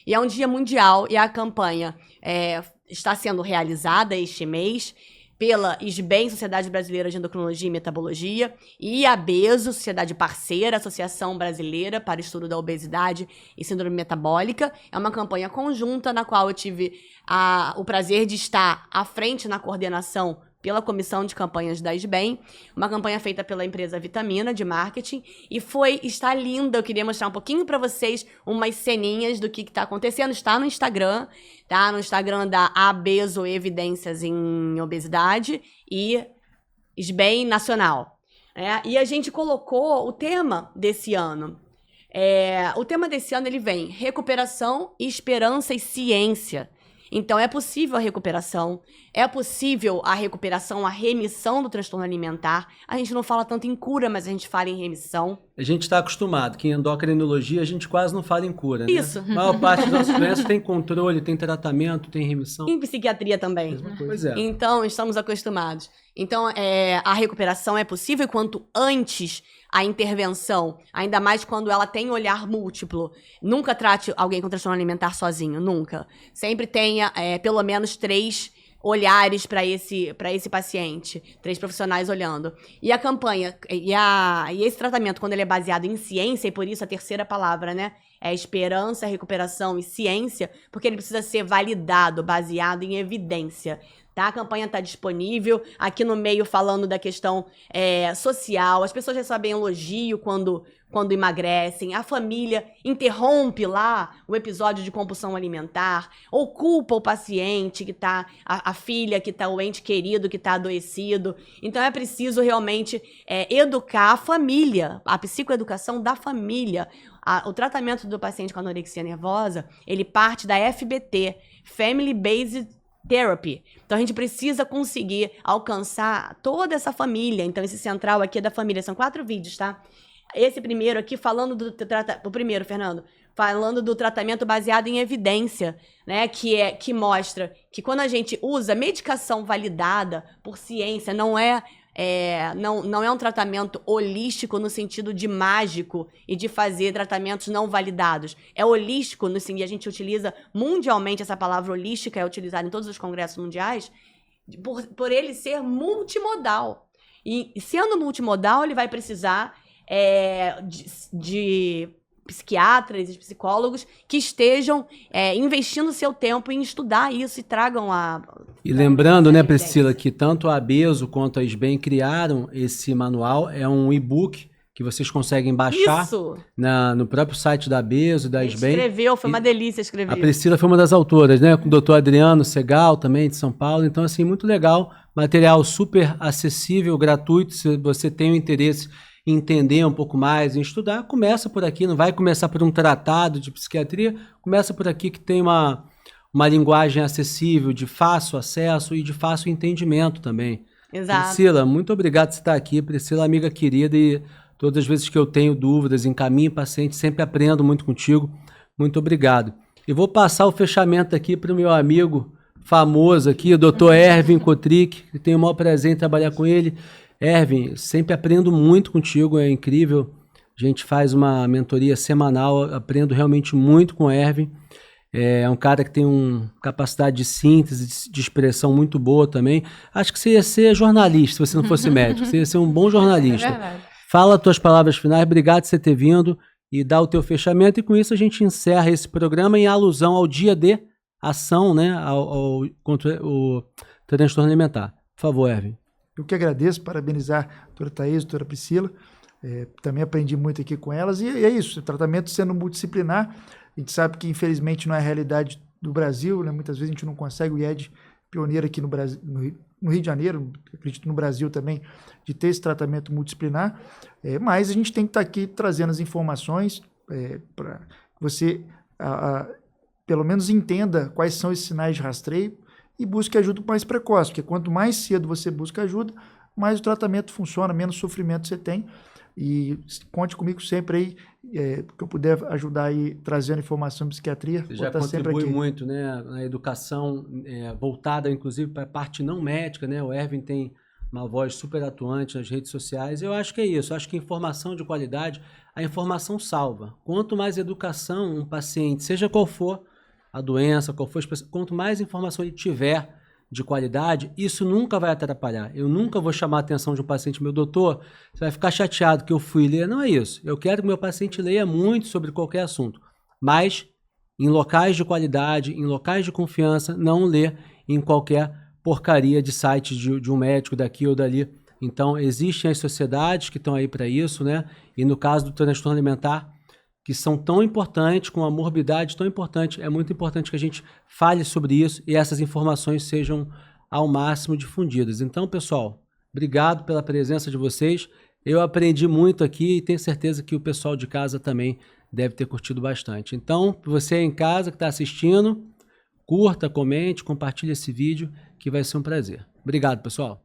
E é um dia mundial, e a campanha está sendo realizada este mês pela SBEM, Sociedade Brasileira de Endocrinologia e Metabologia, e a ABESO, Sociedade Parceira, Associação Brasileira para o Estudo da Obesidade e Síndrome Metabólica. É uma campanha conjunta na qual eu tive o prazer de estar à frente na coordenação pela comissão de campanhas da SBEM, uma campanha feita pela empresa Vitamina, de marketing, e está linda. Eu queria mostrar um pouquinho para vocês umas ceninhas do que está acontecendo. Está no Instagram, tá? No Instagram da ABESO Evidências em Obesidade e SBEM Nacional. E a gente colocou o tema desse ano. O tema desse ano ele vem recuperação, esperança e ciência. Então, é possível a recuperação, a remissão do transtorno alimentar. A gente não fala tanto em cura, mas a gente fala em remissão. A gente está acostumado que em endocrinologia a gente quase não fala em cura, né? Isso. A maior parte das nossas doenças tem controle, tem tratamento, tem remissão. Em psiquiatria também. Pois é. Então, estamos acostumados. Então, a recuperação é possível quanto antes a intervenção, ainda mais quando ela tem olhar múltiplo. Nunca trate alguém com transtorno alimentar sozinho, nunca. Sempre tenha pelo menos 3 olhares para esse paciente, 3 profissionais olhando. E a campanha, e esse tratamento, quando ele é baseado em ciência, e por isso a terceira palavra, né? É esperança, recuperação e ciência, porque ele precisa ser validado, baseado em evidência. Tá? A campanha está disponível aqui no meio, falando da questão social. As pessoas recebem elogio quando emagrecem. A família interrompe lá o episódio de compulsão alimentar, ou culpa o paciente que tá, a filha que está, o ente querido que está adoecido. Então é preciso realmente educar a família, a psicoeducação da família. o tratamento do paciente com anorexia nervosa, ele parte da FBT, Family Based Therapy. Então, a gente precisa conseguir alcançar toda essa família. Então, esse central aqui é da família. São 4 vídeos, tá? Esse primeiro aqui, falando do tratamento... O primeiro, Fernando, falando do tratamento baseado em evidência, né? Que mostra que quando a gente usa medicação validada por ciência, não é um tratamento holístico no sentido de mágico e de fazer tratamentos não validados. É holístico, no sentido, a gente utiliza mundialmente essa palavra holística, é utilizada em todos os congressos mundiais, por ele ser multimodal. E sendo multimodal, ele vai precisar de psiquiatras e psicólogos que estejam investindo seu tempo em estudar isso e tragam a... E lembrando, né, Priscila, que tanto a Abeso quanto a SBEM criaram esse manual, é um e-book que vocês conseguem baixar no próprio site da Abeso, da SBEM. Escreveu, foi uma delícia escrever. A Priscila foi uma das autoras, né, com o doutor Adriano Segal, também de São Paulo. Então, assim, muito legal, material super acessível, gratuito, se você tem o interesse em entender um pouco mais, em estudar, começa por aqui, não vai começar por um tratado de psiquiatria, começa por aqui que tem uma linguagem acessível, de fácil acesso e de fácil entendimento também. Exato. Priscila, muito obrigado por estar aqui. Priscila, amiga querida, e todas as vezes que eu tenho dúvidas, encaminho paciente, sempre aprendo muito contigo. Muito obrigado. E vou passar o fechamento aqui para o meu amigo famoso aqui, o Dr. Ervin Kotrick, que tenho o maior prazer em trabalhar com ele. Ervin, sempre aprendo muito contigo, é incrível. A gente faz uma mentoria semanal, aprendo realmente muito com o Ervin. É um cara que tem uma capacidade de síntese, de expressão muito boa também. Acho que você ia ser jornalista se você não fosse médico. Você ia ser um bom jornalista. É verdade. Fala as tuas palavras finais. Obrigado por você ter vindo e dar o teu fechamento. E com isso a gente encerra esse programa em alusão ao dia de ação, né, contra o transtorno alimentar. Por favor, Ervin. Eu que agradeço, parabenizar a doutora Thaís, a doutora Priscila. Também aprendi muito aqui com elas. E é isso, o tratamento sendo multidisciplinar. A gente sabe que, infelizmente, não é a realidade do Brasil, né? Muitas vezes a gente não consegue. O IED, pioneiro aqui no Brasil, no Rio de Janeiro, acredito no Brasil também, de ter esse tratamento multidisciplinar. Mas a gente tem que estar aqui trazendo as informações para que você, pelo menos, entenda quais são esses sinais de rastreio e busque ajuda mais precoce, porque quanto mais cedo você busca ajuda, mais o tratamento funciona, menos sofrimento você tem. E conte comigo sempre aí, que eu puder ajudar aí, trazendo informação em psiquiatria. Você já contribui muito, né, na educação voltada, inclusive, para a parte não médica, né? O Ervin tem uma voz super atuante nas redes sociais. Eu acho que é isso, eu acho que informação de qualidade, a informação salva. Quanto mais educação um paciente, seja qual for a doença, qual for, quanto mais informação ele tiver de qualidade, isso nunca vai atrapalhar. Eu nunca vou chamar a atenção de um paciente, meu doutor, você vai ficar chateado que eu fui ler. Não é isso. Eu quero que meu paciente leia muito sobre qualquer assunto, mas em locais de qualidade, em locais de confiança, não ler em qualquer porcaria de site de um médico daqui ou dali. Então, existem as sociedades que estão aí para isso, né? E no caso do transtorno alimentar, que são tão importantes, com a morbidade tão importante, é muito importante que a gente fale sobre isso e essas informações sejam ao máximo difundidas. Então, pessoal, obrigado pela presença de vocês. Eu aprendi muito aqui e tenho certeza que o pessoal de casa também deve ter curtido bastante. Então, você em casa que está assistindo, curta, comente, compartilhe esse vídeo, que vai ser um prazer. Obrigado, pessoal.